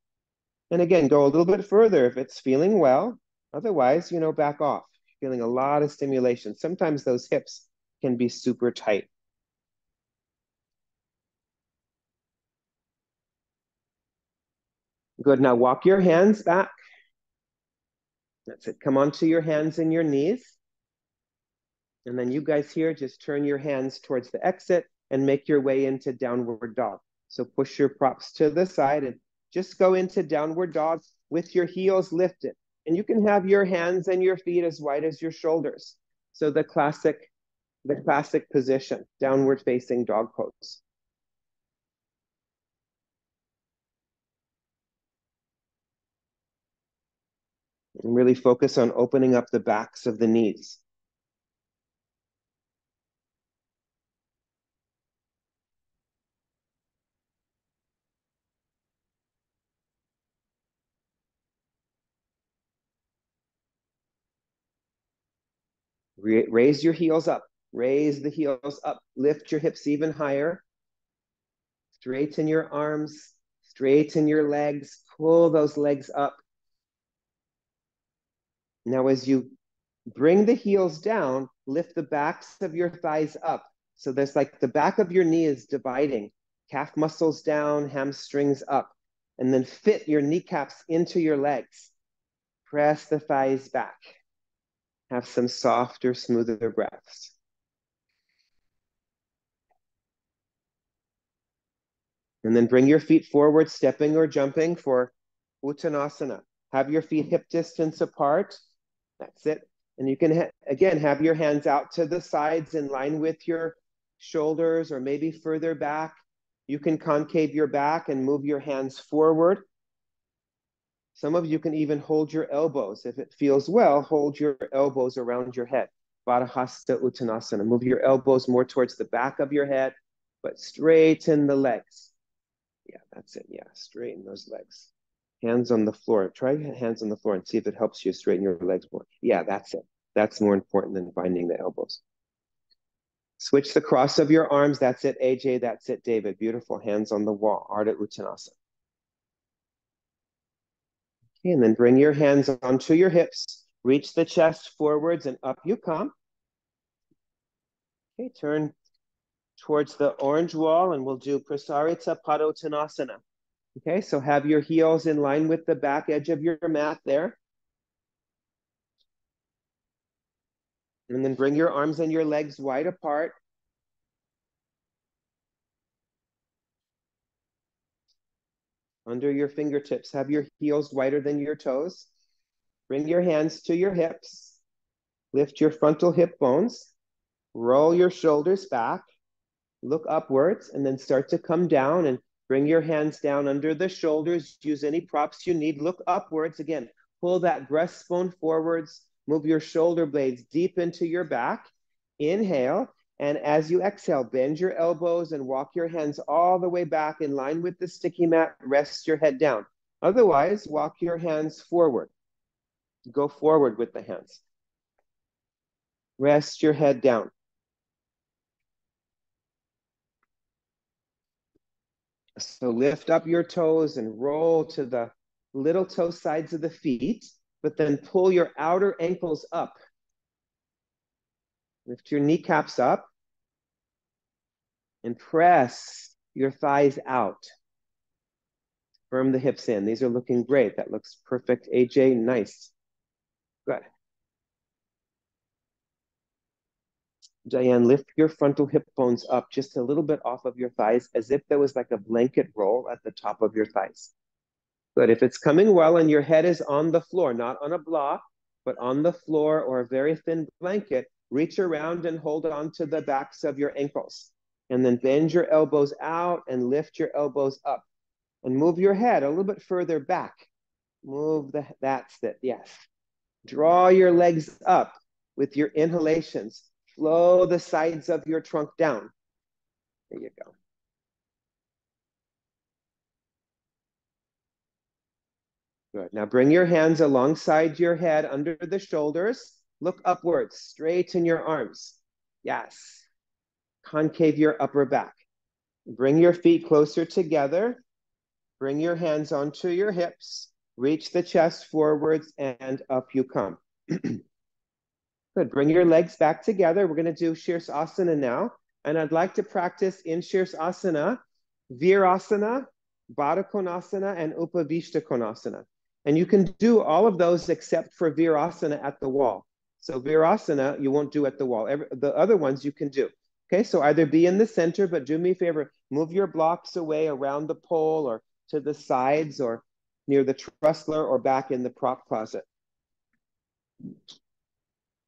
And again, go a little bit further if it's feeling well. Otherwise, back off. Feeling a lot of stimulation. Sometimes those hips can be super tight. Good. Now walk your hands back. That's it. Come onto your hands and your knees. And then you guys here, just turn your hands towards the exit and make your way into downward dog. So push your props to the side and just go into downward dog with your heels lifted. And you can have your hands and your feet as wide as your shoulders. So the classic position, downward facing dog pose. And really focus on opening up the backs of the knees. Raise your heels up. Raise the heels up. Lift your hips even higher. Straighten your arms. Straighten your legs. Pull those legs up. Now, as you bring the heels down, lift the backs of your thighs up. So there's like the back of your knee is dividing. Calf muscles down, hamstrings up. And then fit your kneecaps into your legs. Press the thighs back. Have some softer, smoother breaths. And then bring your feet forward, stepping or jumping for Uttanasana. Have your feet hip distance apart. That's it. And you can, again, have your hands out to the sides in line with your shoulders or maybe further back. You can concave your back and move your hands forward. Some of you can even hold your elbows. If it feels well, hold your elbows around your head. Varahasta Uttanasana. Move your elbows more towards the back of your head, but straighten the legs. Yeah, that's it. Yeah, straighten those legs. Hands on the floor. Try hands on the floor and see if it helps you straighten your legs more. Yeah, that's it. That's more important than binding the elbows. Switch the cross of your arms. That's it, AJ. That's it, David. Beautiful. Hands on the wall. Ardha Uttanasana. Okay, and then bring your hands onto your hips. Reach the chest forwards and up you come. Okay, turn towards the orange wall and we'll do Prasarita Padottanasana. Okay, so have your heels in line with the back edge of your mat there. And then bring your arms and your legs wide apart. Under your fingertips, have your heels wider than your toes. Bring your hands to your hips. Lift your frontal hip bones. Roll your shoulders back. Look upwards and then start to come down and bring your hands down under the shoulders. Use any props you need. Look upwards. Again, pull that breastbone forwards. Move your shoulder blades deep into your back. Inhale. And as you exhale, bend your elbows and walk your hands all the way back in line with the sticky mat. Rest your head down. Otherwise, walk your hands forward. Go forward with the hands. Rest your head down. So lift up your toes and roll to the little toe sides of the feet, but then pull your outer ankles up. Lift your kneecaps up and press your thighs out. Firm the hips in. These are looking great. That looks perfect, AJ. Nice. Good. Diane, lift your frontal hip bones up just a little bit off of your thighs as if there was like a blanket roll at the top of your thighs. Good. If it's coming well and your head is on the floor, not on a block, but on the floor or a very thin blanket, reach around and hold on to the backs of your ankles. And then bend your elbows out and lift your elbows up. And move your head a little bit further back. That's it, yes. Draw your legs up with your inhalations. Flow the sides of your trunk down. There you go. Good. Now bring your hands alongside your head under the shoulders. Look upwards, straighten your arms. Yes. Concave your upper back. Bring your feet closer together. Bring your hands onto your hips. Reach the chest forwards and up you come. Good. Bring your legs back together. We're going to do Shirsasana now. And I'd like to practice in Shirsasana, Virasana, Baddha Konasana, and Upavishta Konasana. And you can do all of those except for Virasana at the wall. So Virasana, you won't do at the wall. The other ones you can do. Okay, so either be in the center, but do me a favor, move your blocks away around the pole or to the sides or near the trussler or back in the prop closet.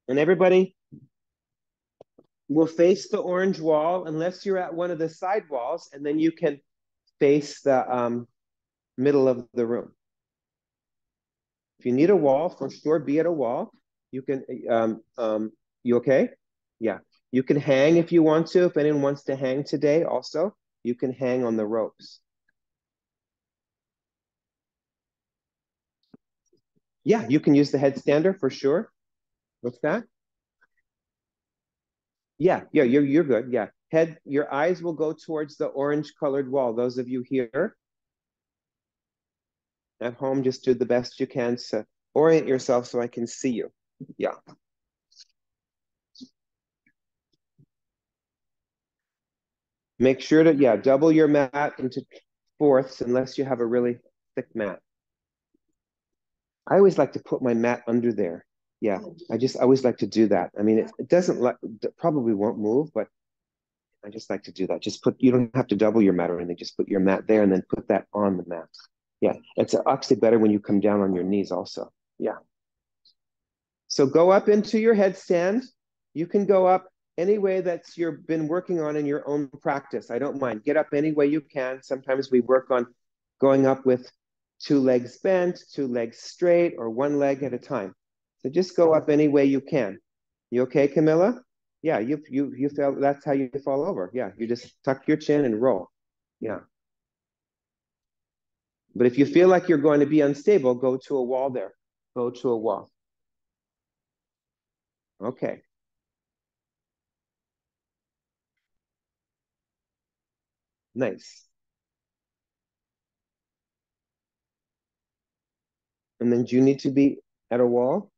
And everybody will face the orange wall unless you're at one of the side walls, and then you can face the middle of the room. If you need a wall, for sure, be at a wall. You can, you okay? Yeah. You can hang if you want to. If anyone wants to hang today also, you can hang on the ropes. Yeah, you can use the headstander for sure. What's that? Yeah, you're good. Yeah. Your eyes will go towards the orange colored wall. Those of you here at home, just do the best you can to orient yourself so I can see you. Yeah. Make sure to, yeah, double your mat into fourths unless you have a really thick mat. I always like to put my mat under there. Yeah, I always like to do that. I mean, it doesn't like, probably won't move, but I just like to do that. Just put, you don't have to double your mat or anything. Just put your mat there and then put that on the mat. Yeah, it's actually better when you come down on your knees also. Yeah. So go up into your headstand. You can go up any way that's you've been working on in your own practice. I don't mind. Get up any way you can. Sometimes we work on going up with two legs bent, two legs straight, or one leg at a time. So just go up any way you can. You okay, Camilla? Yeah, you feel that's how you fall over. Yeah, you just tuck your chin and roll. Yeah. But if you feel like you're going to be unstable, go to a wall there. Go to a wall. Okay. Nice. And then do you need to be at a wall?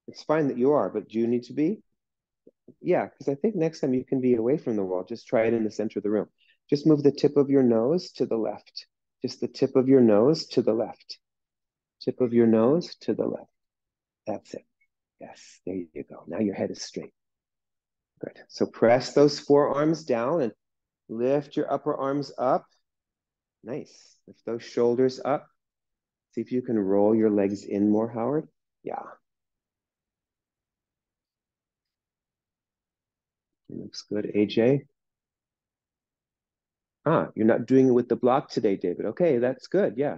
It's fine that you are, but do you need to be? Yeah, because I think next time you can be away from the wall. Just try it in the center of the room. Just move the tip of your nose to the left. Just the tip of your nose to the left. Tip of your nose to the left. That's it. Yes, there you go. Now your head is straight. Good. So press those forearms down and lift your upper arms up. Nice. Lift those shoulders up. See if you can roll your legs in more, Howard. Yeah. It looks good. AJ? Ah, you're not doing it with the block today, David. Okay, that's good. Yeah.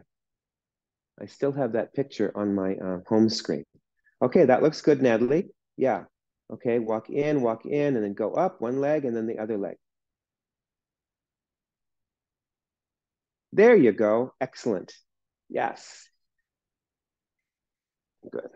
I still have that picture on my home screen. Okay, that looks good, Natalie. Yeah. Okay, walk in, and then go up one leg and then the other leg. There you go. Excellent. Yes. Good.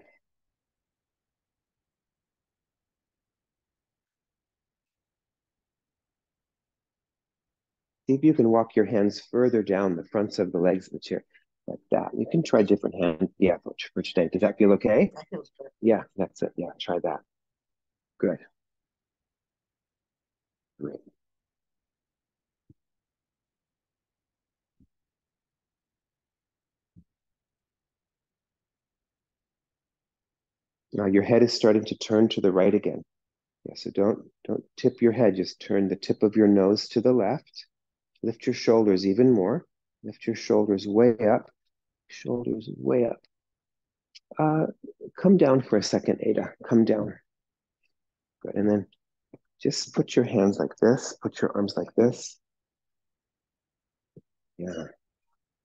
See if you can walk your hands further down the fronts of the legs of the chair like that. You can try different hands. Yeah, for today. Does that feel okay? That feels good. Yeah, that's it. Yeah, try that. Good. Great. Now your head is starting to turn to the right again. Yeah, so don't tip your head. Just turn the tip of your nose to the left. Lift your shoulders even more. Lift your shoulders way up. Shoulders way up. Uh, Come down for a second, Ada. Come down. Good. And then just put your hands like this. Put your arms like this. Yeah.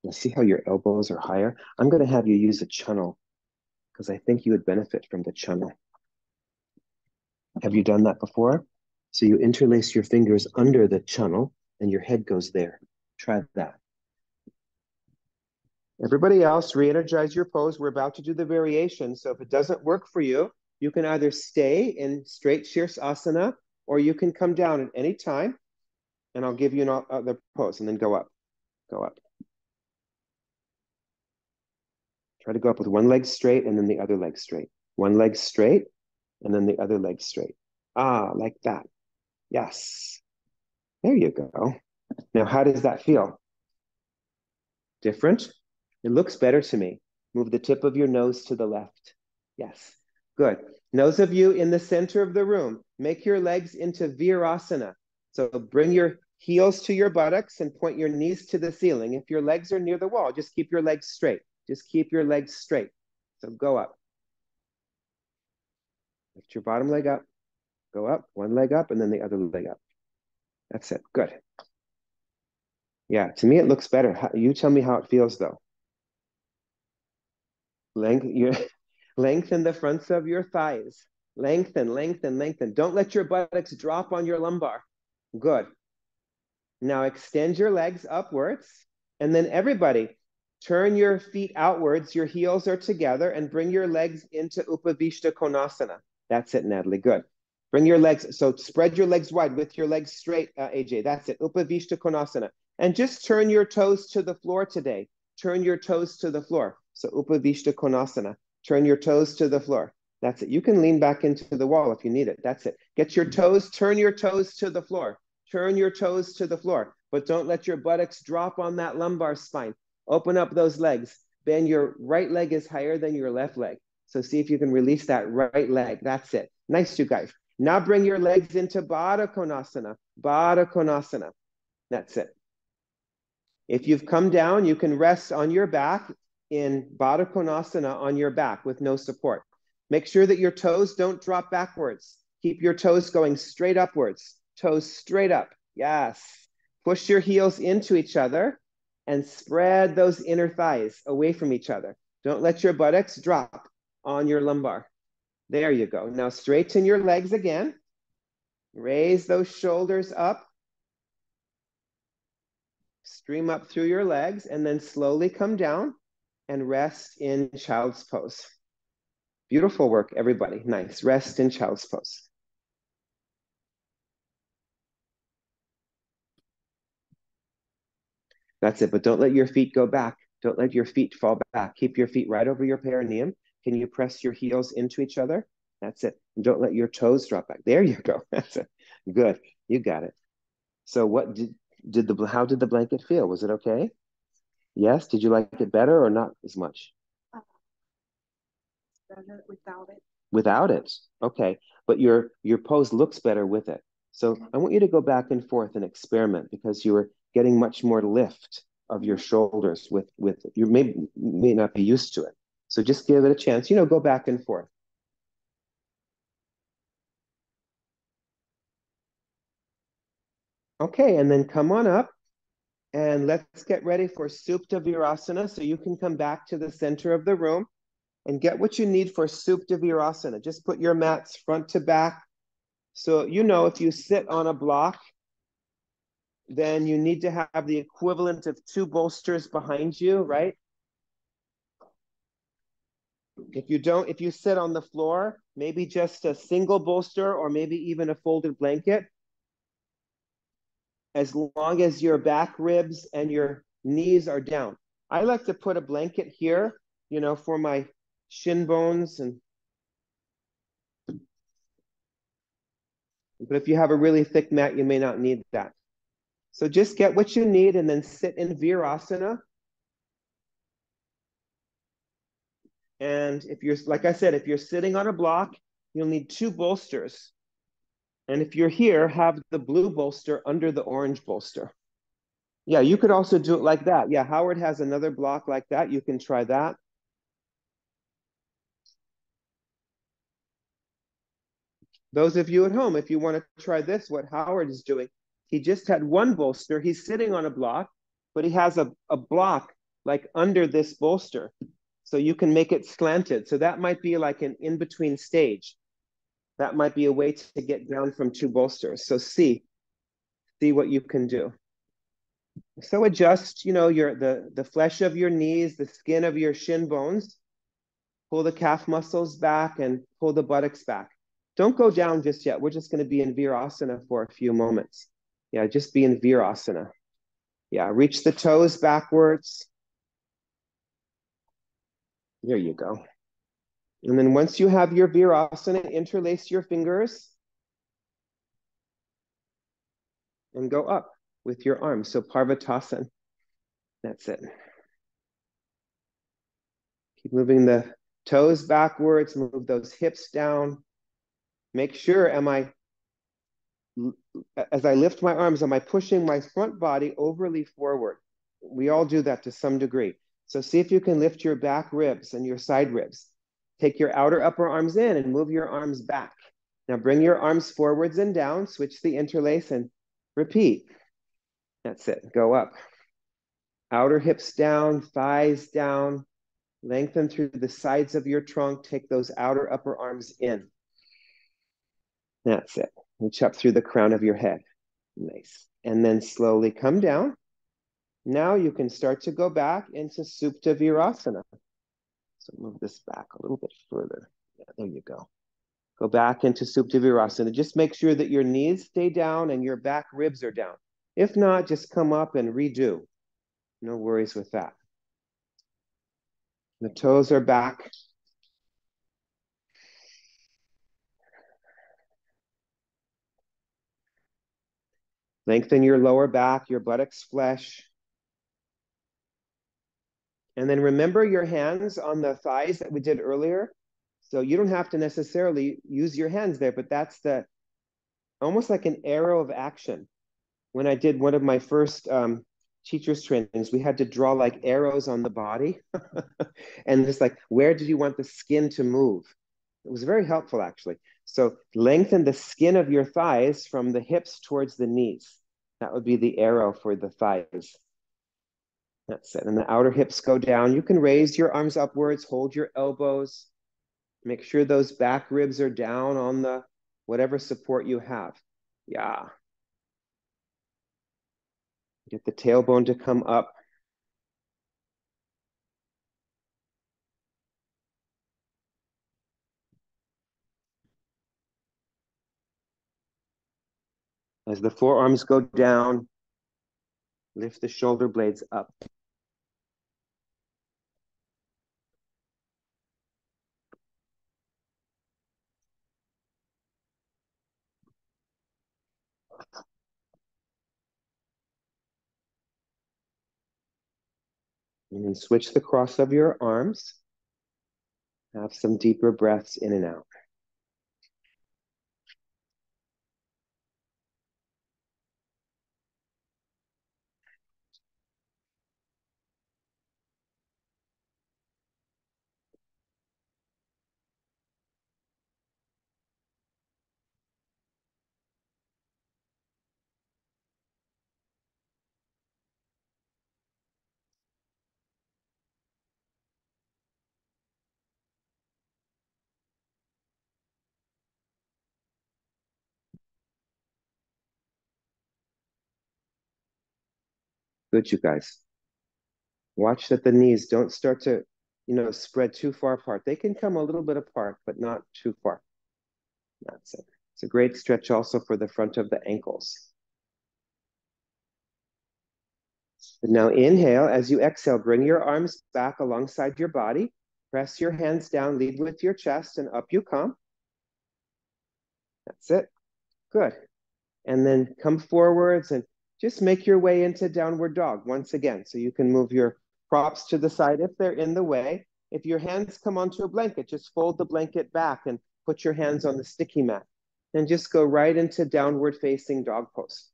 You see how your elbows are higher? I'm going to have you use a channel because I think you would benefit from the channel. Have you done that before? So you interlace your fingers under the channel and your head goes there. Try that. Everybody else, re-energize your pose. We're about to do the variation. So if it doesn't work for you, you can either stay in straight Sirsasana or you can come down at any time and I'll give you another pose and then go up. Go up. Try to go up with one leg straight and then the other leg straight. One leg straight and then the other leg straight. Ah, like that. Yes. There you go. Now, how does that feel? Different? It looks better to me. Move the tip of your nose to the left. Yes. Good. Those of you in the center of the room, make your legs into Virasana. So bring your heels to your buttocks and point your knees to the ceiling. If your legs are near the wall, just keep your legs straight. Just keep your legs straight. So go up. Lift your bottom leg up. Go up. One leg up and then the other leg up. That's it. Good. Yeah, to me it looks better. You tell me how it feels though. Lengthen the fronts of your thighs. Lengthen, lengthen, lengthen. Don't let your buttocks drop on your lumbar. Good. Now extend your legs upwards. And then everybody, turn your feet outwards. Your heels are together and bring your legs into Upavishta Konasana. That's it, Natalie. Good. Bring your legs. So spread your legs wide with your legs straight, AJ. That's it. Upavishta Konasana. And just turn your toes to the floor today. Turn your toes to the floor. So Upavishta Konasana. Turn your toes to the floor. That's it. You can lean back into the wall if you need it. That's it. Get your toes, turn your toes to the floor. Turn your toes to the floor, but don't let your buttocks drop on that lumbar spine. Open up those legs. Bend your right leg is higher than your left leg. So see if you can release that right leg. That's it. Nice, you guys. Now bring your legs into Baddha Konasana. Baddha Konasana. That's it. If you've come down, you can rest on your back in Baddha Konasana on your back with no support. Make sure that your toes don't drop backwards. Keep your toes going straight upwards. Toes straight up. Yes. Push your heels into each other and spread those inner thighs away from each other. Don't let your buttocks drop on your lumbar. There you go. Now straighten your legs again. Raise those shoulders up. Stream up through your legs and then slowly come down and rest in child's pose. Beautiful work, everybody. Nice. Rest in child's pose. That's it, but don't let your feet go back. Don't let your feet fall back. Keep your feet right over your perineum. Can you press your heels into each other? That's it. And don't let your toes drop back. There you go. That's it. Good. You got it. So what how did the blanket feel? Was it okay? Yes. Did you like it better or not as much? Better without it. Without it. Okay. But your pose looks better with it. So I want you to go back and forth and experiment because you were getting much more lift of your shoulders with you may not be used to it. So just give it a chance, go back and forth. Okay, and then come on up and let's get ready for Supta Virasana. So you can come back to the center of the room and get what you need for Supta Virasana. Just put your mats front to back. So if you sit on a block, then you need to have the equivalent of 2 bolsters behind you, right? If you sit on the floor, maybe just a single bolster or maybe even a folded blanket. As long as your back ribs and your knees are down. I like to put a blanket here, for my shin bones. But if you have a really thick mat, you may not need that. So just get what you need and then sit in Virasana. And like I said, if you're sitting on a block, you'll need 2 bolsters. And if you're here, have the blue bolster under the orange bolster. Yeah, you could also do it like that. Yeah, Howard has another block like that. You can try that. Those of you at home, if you want to try this, what Howard is doing, he just had 1 bolster. He's sitting on a block, but he has a block like under this bolster. So you can make it slanted. So that might be like an in-between stage. That might be a way to get down from 2 bolsters. So see what you can do. So adjust, the flesh of your knees, the skin of your shin bones. Pull the calf muscles back and pull the buttocks back. Don't go down just yet. We're just going to be in Virasana for a few moments. Yeah, just be in Virasana. Yeah, reach the toes backwards. There you go. And then once you have your Virasana, interlace your fingers and go up with your arms. So Parvatasana. That's it. Keep moving the toes backwards, move those hips down. Make sure, as I lift my arms, am I pushing my front body overly forward? We all do that to some degree. So see if you can lift your back ribs and your side ribs. Take your outer upper arms in and move your arms back. Now bring your arms forwards and down, switch the interlace and repeat. That's it, go up. Outer hips down, thighs down. Lengthen through the sides of your trunk. Take those outer upper arms in. That's it. Reach up through the crown of your head. Nice. And then slowly come down. Now you can start to go back into Supta Virasana. So move this back a little bit further. Yeah, there you go. Go back into Supta Virasana. Just make sure that your knees stay down and your back ribs are down. If not, just come up and redo. No worries with that. The toes are back. Lengthen your lower back, your buttocks flesh. And then remember your hands on the thighs that we did earlier. So you don't have to necessarily use your hands there, but that's almost like an arrow of action. When I did one of my first teacher's trainings, we had to draw like arrows on the body. And just like, where did you want the skin to move? It was very helpful, actually. So lengthen the skin of your thighs from the hips towards the knees. That would be the arrow for the thighs. That's it. And the outer hips go down. You can raise your arms upwards, hold your elbows. Make sure those back ribs are down on the whatever support you have. Yeah. Get the tailbone to come up. As the forearms go down, lift the shoulder blades up. And then switch the cross of your arms. Have some deeper breaths in and out. Good, you guys. Watch that the knees don't start to, spread too far apart. They can come a little bit apart, but not too far. That's it. It's a great stretch also for the front of the ankles. But now inhale. As you exhale, bring your arms back alongside your body. Press your hands down, lead with your chest, and up you come. That's it. Good. And then come forwards and just make your way into downward dog once again. So you can move your props to the side if they're in the way. If your hands come onto a blanket, just fold the blanket back and put your hands on the sticky mat. And just go right into downward facing dog pose.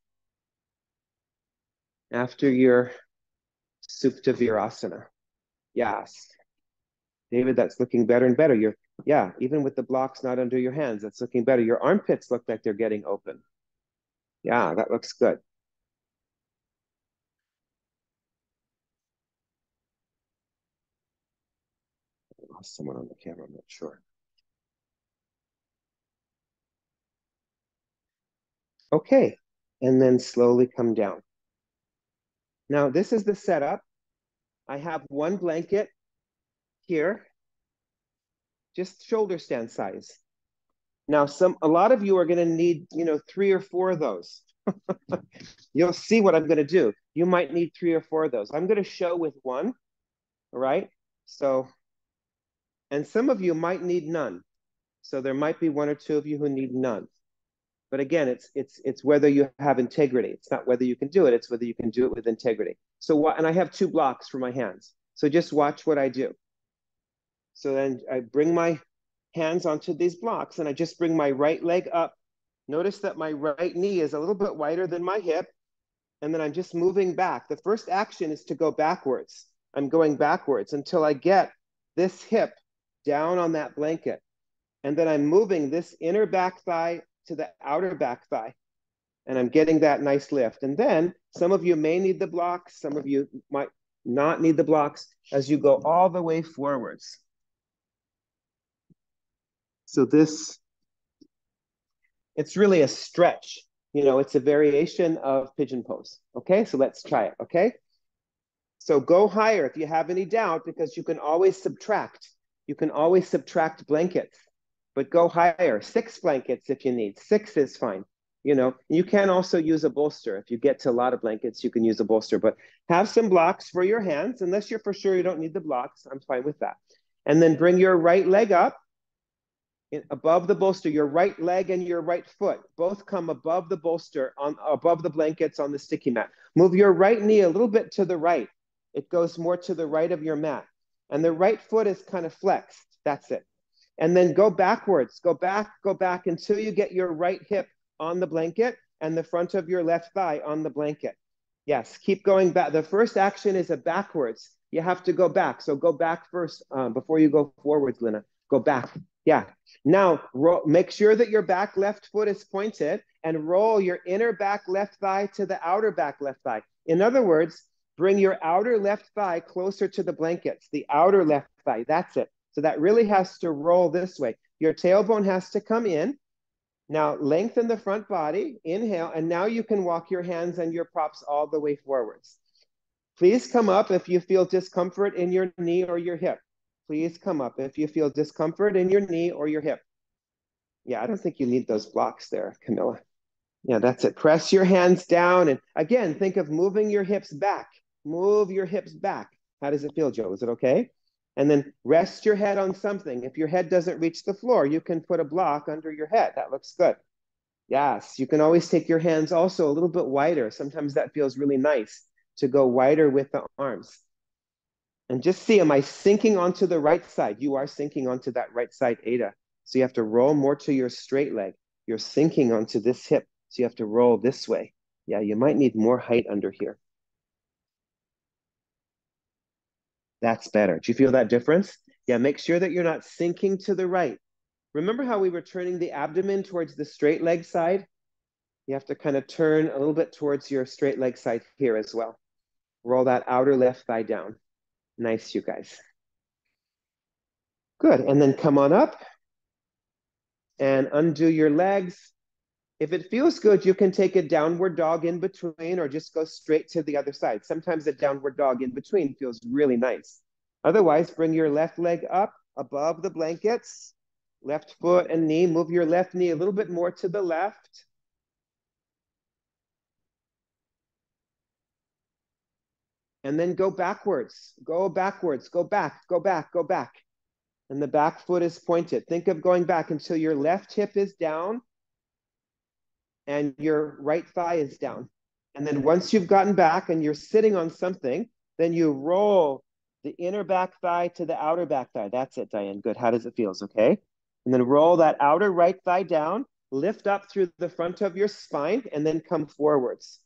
After your Supta Virasana. Yes. David, that's looking better and better. Even with the blocks not under your hands, that's looking better. Your armpits look like they're getting open. Yeah, that looks good. I lost someone on the camera, I'm not sure. Okay, and then slowly come down. Now, this is the setup. I have one blanket here, just shoulder stand size. Now, a lot of you are going to need, 3 or 4 of those. You'll see what I'm going to do. You might need 3 or 4 of those. I'm going to show with one, all right? So, and some of you might need none. So there might be 1 or 2 of you who need none. But again, it's whether you have integrity. It's not whether you can do it. It's whether you can do it with integrity. And I have 2 blocks for my hands. So just watch what I do. So then I bring my hands onto these blocks and I just bring my right leg up. Notice that my right knee is a little bit wider than my hip. And then I'm just moving back. The first action is to go backwards. I'm going backwards until I get this hip down on that blanket. And then I'm moving this inner back thigh to the outer back thigh. And I'm getting that nice lift. And then some of you may need the blocks. Some of you might not need the blocks as you go all the way forwards. So this, it's really a stretch. You know, it's a variation of pigeon pose. Okay, so let's try it, okay? So go higher if you have any doubt, because you can always subtract. You can always subtract blankets, but go higher. 6 blankets if you need. 6 is fine. You know, you can also use a bolster. If you get to a lot of blankets, you can use a bolster, but have some blocks for your hands. Unless you're for sure you don't need the blocks, I'm fine with that. And then bring your right leg up above the bolster. Your right leg and your right foot both come above the bolster, above the blankets on the sticky mat. Move your right knee a little bit to the right. It goes more to the right of your mat. And the right foot is kind of flexed. That's it. And then go backwards. Go back until you get your right hip on the blanket and the front of your left thigh on the blanket. Yes, keep going back. The first action is a backwards. You have to go back. So go back first before you go forwards, Lina. Go back. Yeah. Now, make sure that your back left foot is pointed and roll your inner back left thigh to the outer back left thigh. In other words, bring your outer left thigh closer to the blankets, the outer left thigh. That's it. So that really has to roll this way. Your tailbone has to come in. Now lengthen the front body, inhale, and now you can walk your hands and your props all the way forwards. Please come up if you feel discomfort in your knee or your hip. Please come up if you feel discomfort in your knee or your hip. Yeah, I don't think you need those blocks there, Camilla. Yeah, that's it. Press your hands down. And again, think of moving your hips back. Move your hips back. How does it feel, Joe? Is it okay? And then rest your head on something. If your head doesn't reach the floor, you can put a block under your head. That looks good. Yes, you can always take your hands also a little bit wider. Sometimes that feels really nice to go wider with the arms. And just see, am I sinking onto the right side? You are sinking onto that right side, Ada. So you have to roll more to your straight leg. You're sinking onto this hip. So you have to roll this way. Yeah, you might need more height under here. That's better. Do you feel that difference? Yeah, make sure that you're not sinking to the right. Remember how we were turning the abdomen towards the straight leg side? You have to kind of turn a little bit towards your straight leg side here as well. Roll that outer left thigh down. Nice, you guys. Good. And then come on up and undo your legs. If it feels good, you can take a downward dog in between or just go straight to the other side. Sometimes a downward dog in between feels really nice. Otherwise, bring your left leg up above the blankets, left foot and knee. Move your left knee a little bit more to the left. And then go backwards, go backwards, go back, go back, go back. And the back foot is pointed. Think of going back until your left hip is down and your right thigh is down. And then once you've gotten back and you're sitting on something, then you roll the inner back thigh to the outer back thigh. That's it, Diane. Good. How does it feel? Okay. And then roll that outer right thigh down, lift up through the front of your spine, and then come forwards.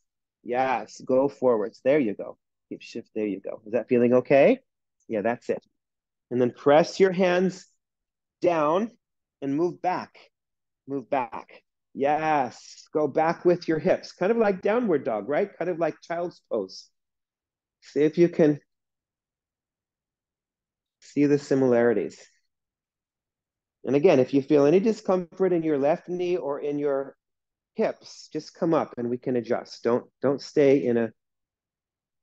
Yes, go forwards. There you go. Keep shift. There you go. Is that feeling okay? Yeah, that's it. And then press your hands down and move back. Move back. Yes, go back with your hips, kind of like downward dog, right? Kind of like child's pose. See if you can see the similarities. And again, if you feel any discomfort in your left knee or in your hips, just come up and we can adjust. Don't stay in a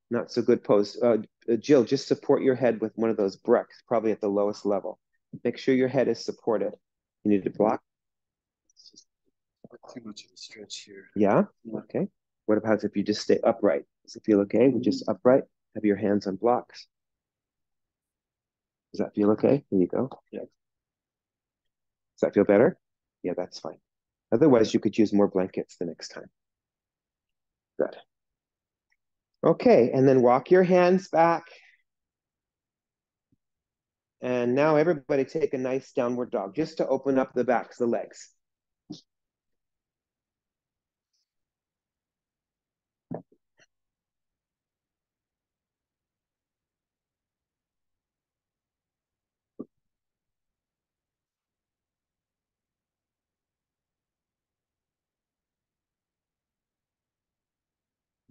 not so good pose. Jill, just support your head with one of those bricks, probably at the lowest level. Make sure your head is supported. You need to block. Too much of a stretch here. Yeah? Okay. What about if you just stay upright? Does it feel okay? We just upright, have your hands on blocks. Does that feel okay? There you go. Yeah. Does that feel better? Yeah, that's fine. Otherwise, you could use more blankets the next time. Good. Okay, and then walk your hands back. And now everybody take a nice downward dog just to open up the backs, the legs.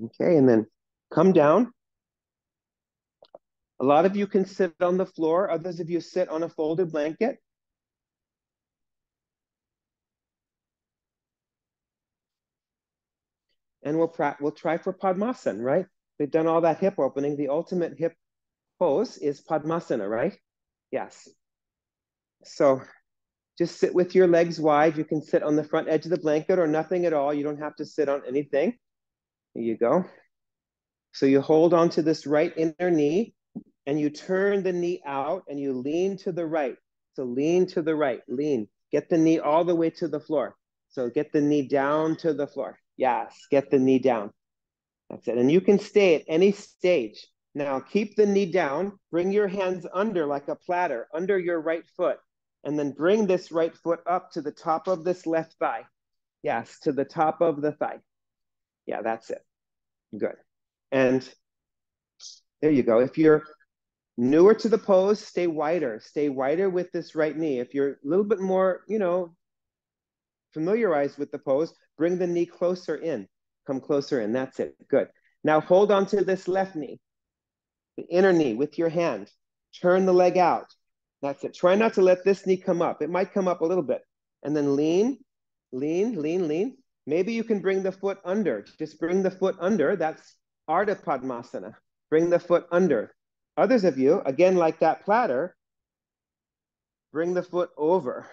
Okay, and then come down A lot of you can sit on the floor. Others of you sit on a folded blanket. And we'll try for Padmasana, right? We've done all that hip opening. The ultimate hip pose is Padmasana, right? Yes. So just sit with your legs wide. You can sit on the front edge of the blanket or nothing at all. You don't have to sit on anything. There you go. So you hold on to this right inner knee and you turn the knee out and you lean to the right. So lean to the right, lean. Get the knee all the way to the floor. So get the knee down to the floor. Yes, get the knee down. That's it. And you can stay at any stage. Now keep the knee down, bring your hands under like a platter, under your right foot, and then bring this right foot up to the top of this left thigh. Yes, to the top of the thigh. Yeah, that's it. Good. And there you go. If you're newer to the pose, stay wider. Stay wider with this right knee. If you're a little bit more, familiarized with the pose, bring the knee closer in. Come closer in. That's it. Good. Now hold on to this left knee, the inner knee with your hand. Turn the leg out. That's it. Try not to let this knee come up. It might come up a little bit. And then lean, lean, lean, lean. Maybe you can bring the foot under. Just bring the foot under. That's Ardha Padmasana. Bring the foot under. Others of you, again, like that platter, bring the foot over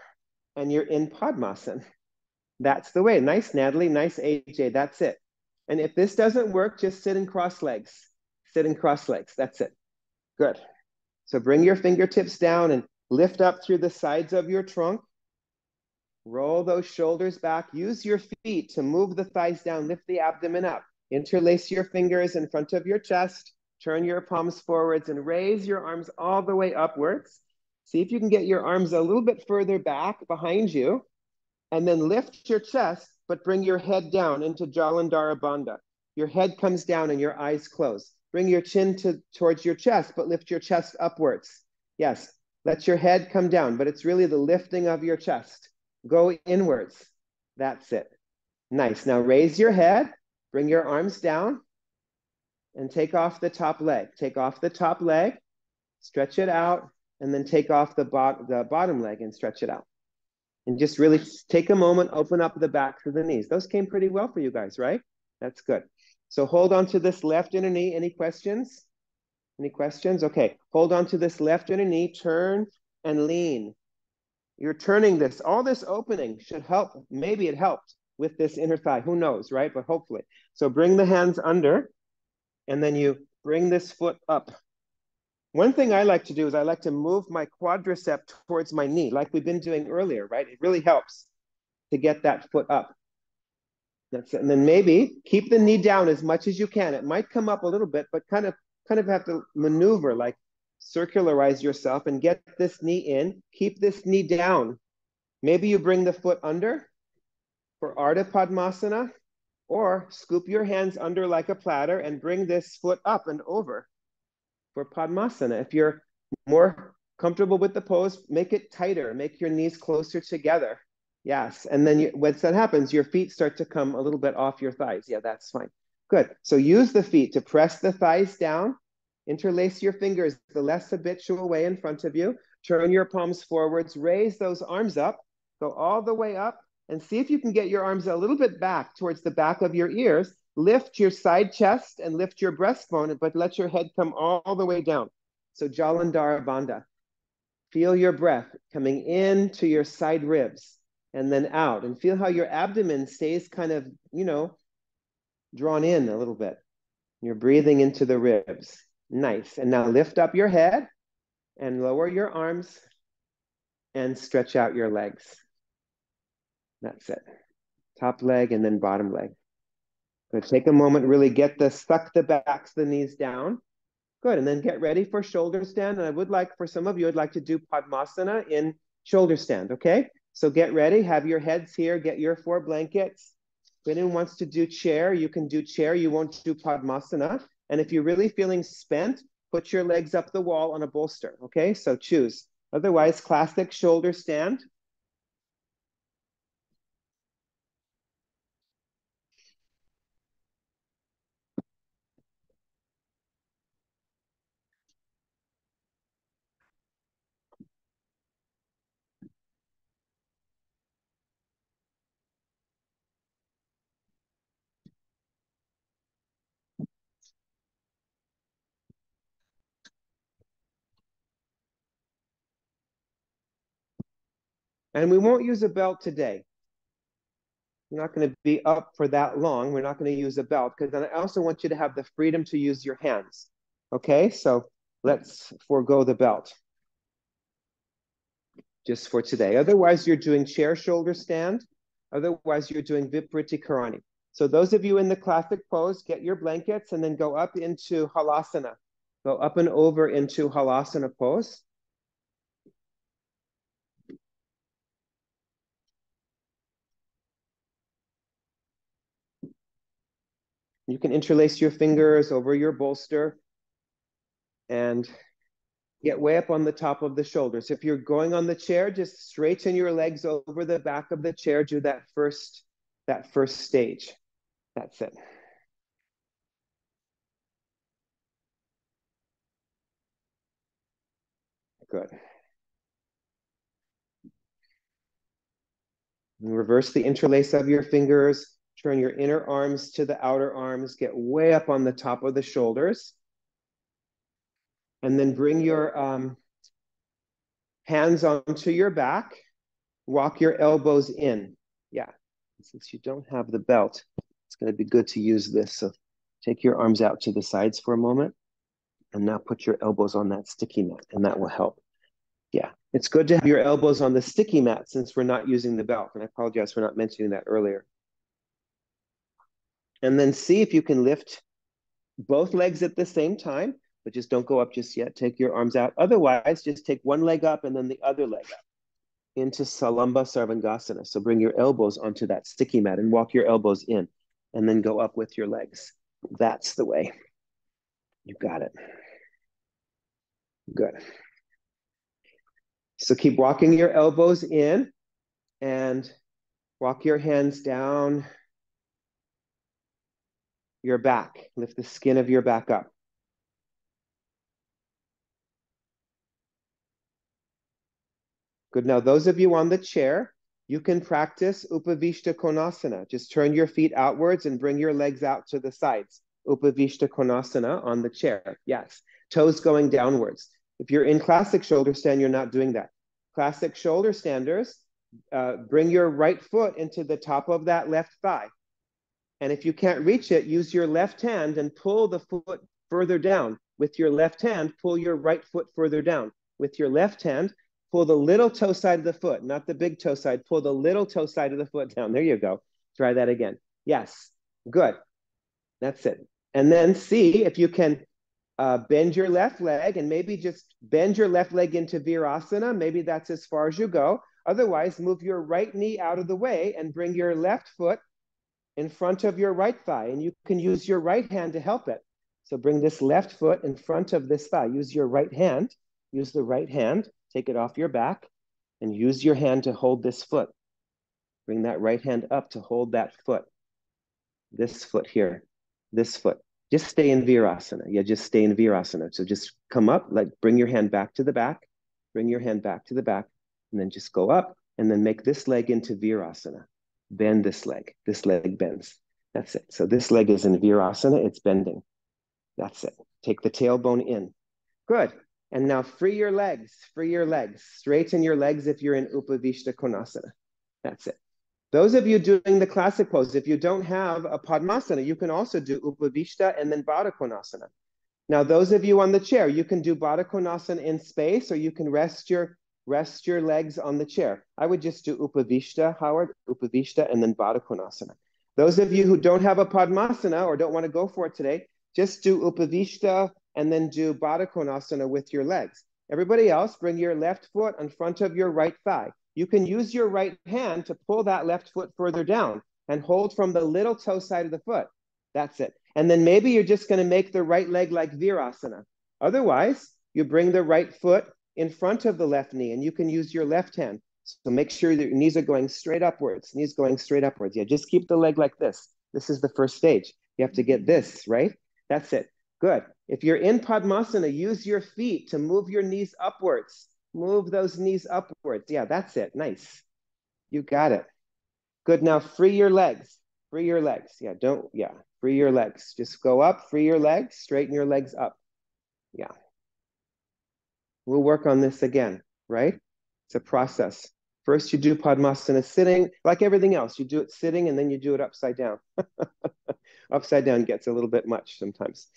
and you're in Padmasana. That's the way. Nice, Natalie. Nice, AJ. That's it. And if this doesn't work, just sit in cross legs. Sit in cross legs. That's it. Good. So bring your fingertips down and lift up through the sides of your trunk. Roll those shoulders back. Use your feet to move the thighs down. Lift the abdomen up. Interlace your fingers in front of your chest. Turn your palms forwards and raise your arms all the way upwards. See if you can get your arms a little bit further back behind you. And then lift your chest, but bring your head down into Jalandhara Bandha. Your head comes down and your eyes close. Bring your chin towards your chest, but lift your chest upwards. Yes, let your head come down, but it's really the lifting of your chest. Go inwards. That's it. Nice. Now raise your head, bring your arms down, and take off the top leg. Take off the top leg, stretch it out, and then take off the bottom leg and stretch it out. And just really take a moment, open up the backs of the knees. Those came pretty well for you guys, right? That's good. So hold on to this left inner knee. Any questions? Any questions? Okay, hold on to this left inner knee, turn and lean. You're turning this. All this opening should help. Maybe it helped with this inner thigh. Who knows, right? But hopefully. So bring the hands under, and then you bring this foot up. One thing I like to do is I like to move my quadricep towards my knee, like we've been doing earlier, right? It really helps to get that foot up. That's it. And then maybe keep the knee down as much as you can. It might come up a little bit, but kind of have to maneuver, like circularize yourself and get this knee in. Keep this knee down. Maybe you bring the foot under for Ardha Padmasana, or scoop your hands under like a platter and bring this foot up and over for Padmasana. If you're more comfortable with the pose, make it tighter, make your knees closer together. Yes, and then once that happens, your feet start to come a little bit off your thighs. Yeah, that's fine. Good. So use the feet to press the thighs down, interlace your fingers the less habitual way in front of you, turn your palms forwards, raise those arms up, go all the way up, and see if you can get your arms a little bit back towards the back of your ears. Lift your side chest and lift your breastbone, but let your head come all the way down. So Jalandhara Bandha. Feel your breath coming into your side ribs and then out. And feel how your abdomen stays kind of, drawn in a little bit. You're breathing into the ribs. Nice. And now lift up your head and lower your arms and stretch out your legs. That's it. Top leg and then bottom leg. Good. Take a moment, really suck the backs of the knees down. Good. And then get ready for shoulder stand. And I would like, for some of you, I'd like to do Padmasana in shoulder stand. Okay. So get ready. Have your heads here. Get your 4 blankets. If anyone wants to do chair, you can do chair. You won't do Padmasana. And if you're really feeling spent, put your legs up the wall on a bolster. Okay. So choose. Otherwise, classic shoulder stand. And we won't use a belt today. We're not going to be up for that long. We're not going to use a belt because I also want you to have the freedom to use your hands. Okay, so let's forego the belt just for today. Otherwise, you're doing chair shoulder stand. Otherwise, you're doing Vipariti Karani. So those of you in the classic pose, get your blankets and then go up into Halasana. Go up and over into Halasana pose. You can interlace your fingers over your bolster and get way up on the top of the shoulders. If you're going on the chair, just straighten your legs over the back of the chair. Do that first stage. That's it. Good. And reverse the interlace of your fingers. Turn your inner arms to the outer arms. Get way up on the top of the shoulders. And then bring your hands onto your back. Walk your elbows in. Yeah. Since you don't have the belt, it's going to be good to use this. So take your arms out to the sides for a moment. And now put your elbows on that sticky mat, and that will help. Yeah, it's good to have your elbows on the sticky mat since we're not using the belt. And I apologize for not mentioning that earlier. And then see if you can lift both legs at the same time, but just don't go up just yet. Take your arms out. Otherwise, just take one leg up and then the other leg up into Salamba Sarvangasana. So bring your elbows onto that sticky mat and walk your elbows in, and then go up with your legs. That's the way. You got it. Good. So keep walking your elbows in and walk your hands down your back. Lift the skin of your back up. Good. Now, those of you on the chair, you can practice Upavishta Konasana. Just turn your feet outwards and bring your legs out to the sides. Upavishta Konasana on the chair. Yes. Toes going downwards. If you're in classic shoulder stand, you're not doing that. Classic shoulder standers, bring your right foot into the top of that left thigh. And if you can't reach it, use your left hand and pull the foot further down. With your left hand, pull your right foot further down. With your left hand, pull the little toe side of the foot, not the big toe side. Pull the little toe side of the foot down. There you go. Try that again. Yes. Good. That's it. And then see if you can bend your left leg and maybe just bend your left leg into Virasana. Maybe that's as far as you go. Otherwise, move your right knee out of the way and bring your left foot in front of your right thigh. And you can use your right hand to help it. So bring this left foot in front of this thigh. Use your right hand. Use the right hand. Take it off your back and use your hand to hold this foot. Bring that right hand up to hold that foot. This foot here. This foot. Just stay in Virasana. Yeah, just stay in Virasana. So just come up, like bring your hand back to the back. Bring your hand back to the back. And then just go up and then make this leg into Virasana. Bend this leg. This leg bends. That's it. So this leg is in Virasana. It's bending. That's it. Take the tailbone in. Good. And now free your legs. Free your legs. Straighten your legs if you're in Upavishta Konasana. That's it. Those of you doing the classic pose, if you don't have a Padmasana, you can also do Upavishta and then Baddha Konasana. Now, those of you on the chair, you can do Baddha Konasana in space, or you can rest your legs on the chair. I would just do Upavishta, Howard, Upavishta, and then Baddha Konasana. Those of you who don't have a Padmasana or don't want to go for it today, just do Upavishta and then do Baddha Konasana with your legs. Everybody else, bring your left foot in front of your right thigh. You can use your right hand to pull that left foot further down and hold from the little toe side of the foot. That's it. And then maybe you're just going to make the right leg like Virasana. Otherwise, you bring the right foot in front of the left knee and you can use your left hand. So make sure that your knees are going straight upwards, knees going straight upwards. Yeah, just keep the leg like this. This is the first stage. You have to get this, right? That's it. Good. If you're in Padmasana, use your feet to move your knees upwards. Move those knees upwards. Yeah, that's it. Nice. You got it. Good. Now free your legs. Free your legs. Yeah, free your legs. Just go up, free your legs, straighten your legs up. Yeah. We'll work on this again, right? It's a process. First, you do Padmasana sitting, like everything else. You do it sitting and then you do it upside down. Upside down gets a little bit much sometimes.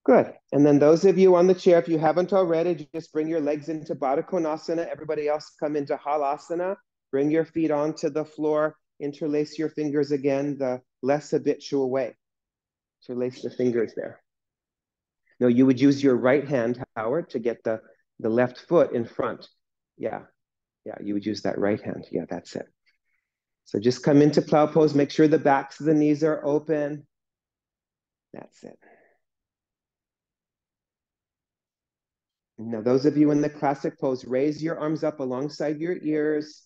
Good. And then those of you on the chair, if you haven't already, just bring your legs into Baddha Konasana. Everybody else come into Halasana. Bring your feet onto the floor. Interlace your fingers again, the less habitual way. Interlace the fingers there. No, you would use your right hand, Howard, to get the left foot in front. Yeah, yeah, you would use that right hand. Yeah, that's it. So just come into plow pose. Make sure the backs of the knees are open. That's it. Now, those of you in the classic pose, raise your arms up alongside your ears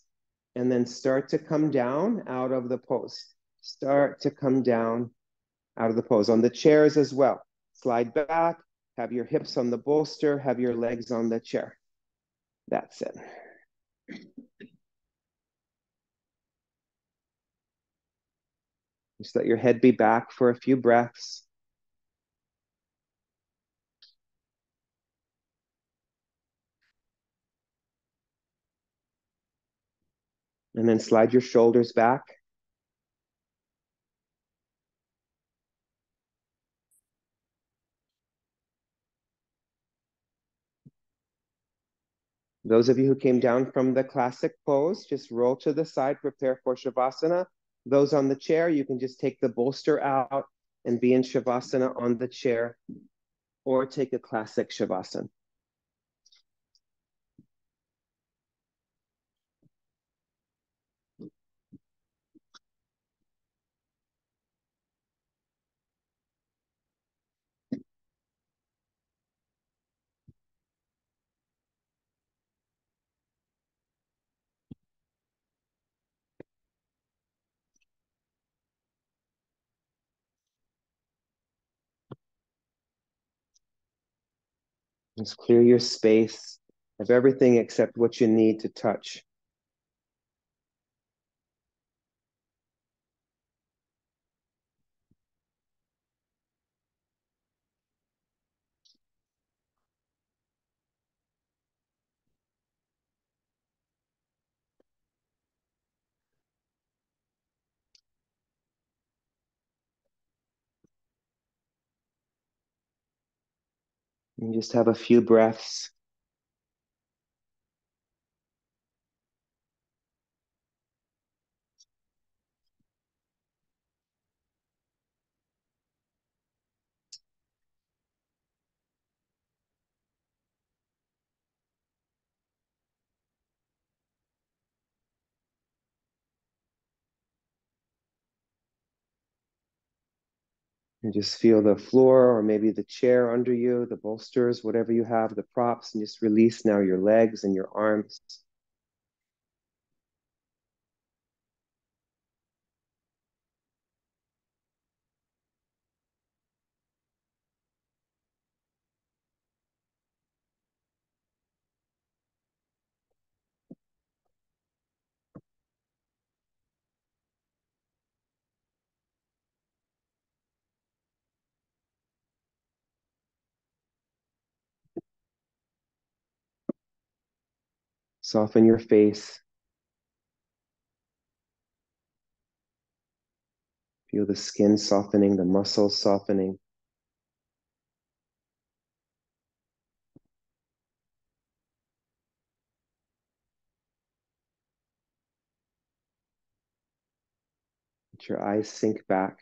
and then start to come down out of the pose. Start to come down out of the pose. On the chairs as well. Slide back, have your hips on the bolster, have your legs on the chair. That's it. Just let your head be back for a few breaths. And then slide your shoulders back. Those of you who came down from the classic pose, just roll to the side, prepare for Shavasana. Those on the chair, you can just take the bolster out and be in Shavasana on the chair, or take a classic Shavasana. Just clear your space of everything except what you need to touch. And just have a few breaths. And just feel the floor or maybe the chair under you, the bolsters, whatever you have, the props, and just release now your legs and your arms. Soften your face. Feel the skin softening, the muscles softening. Let your eyes sink back.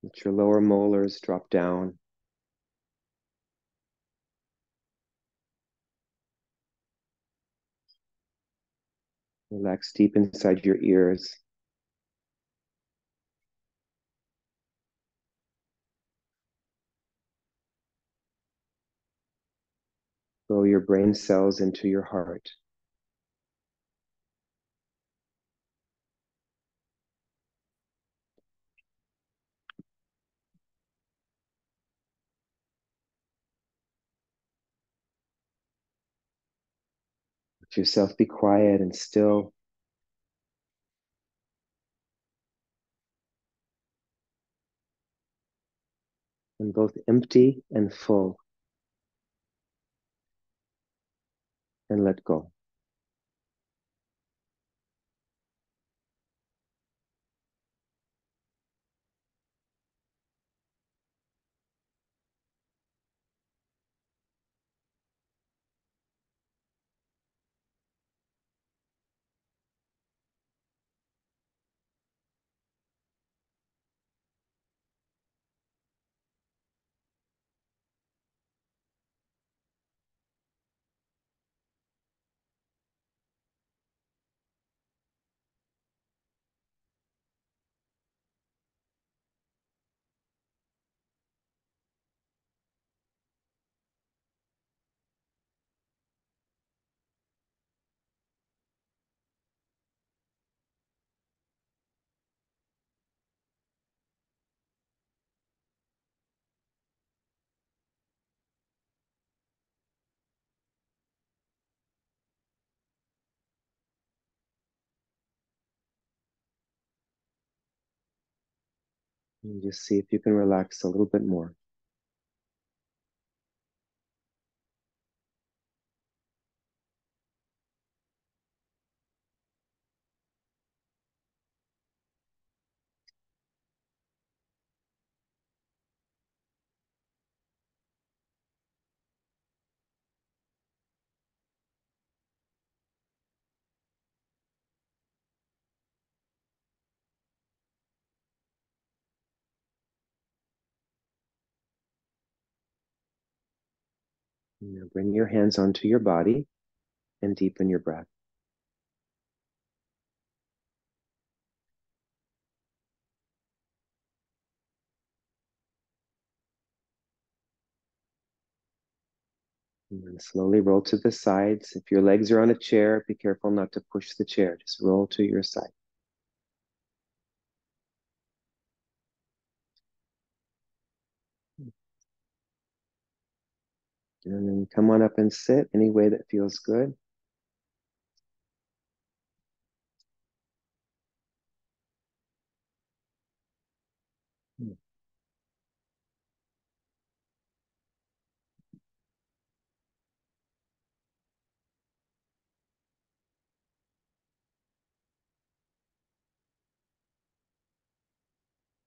Let your lower molars drop down. Relax deep inside your ears. Flow your brain cells into your heart. Let yourself be quiet and still. And and both empty and full, and let go. And just see if you can relax a little bit more. Now bring your hands onto your body and deepen your breath. And then slowly roll to the sides. If your legs are on a chair, be careful not to push the chair. Just roll to your side. And then come on up and sit any way that feels good.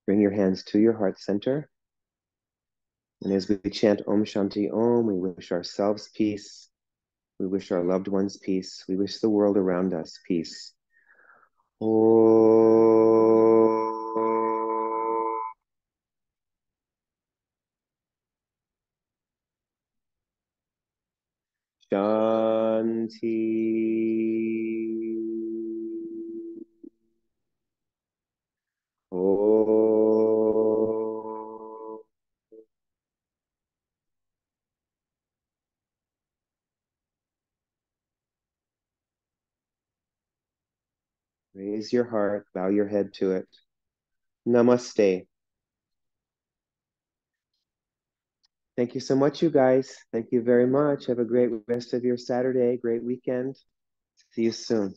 Bring your hands to your heart center. And as we chant Om Shanti Om, we wish ourselves peace. We wish our loved ones peace. We wish the world around us peace. Om Shanti. Om. Raise your heart, bow your head to it. Namaste. Thank you so much, you guys. Thank you very much. Have a great rest of your Saturday, great weekend. See you soon.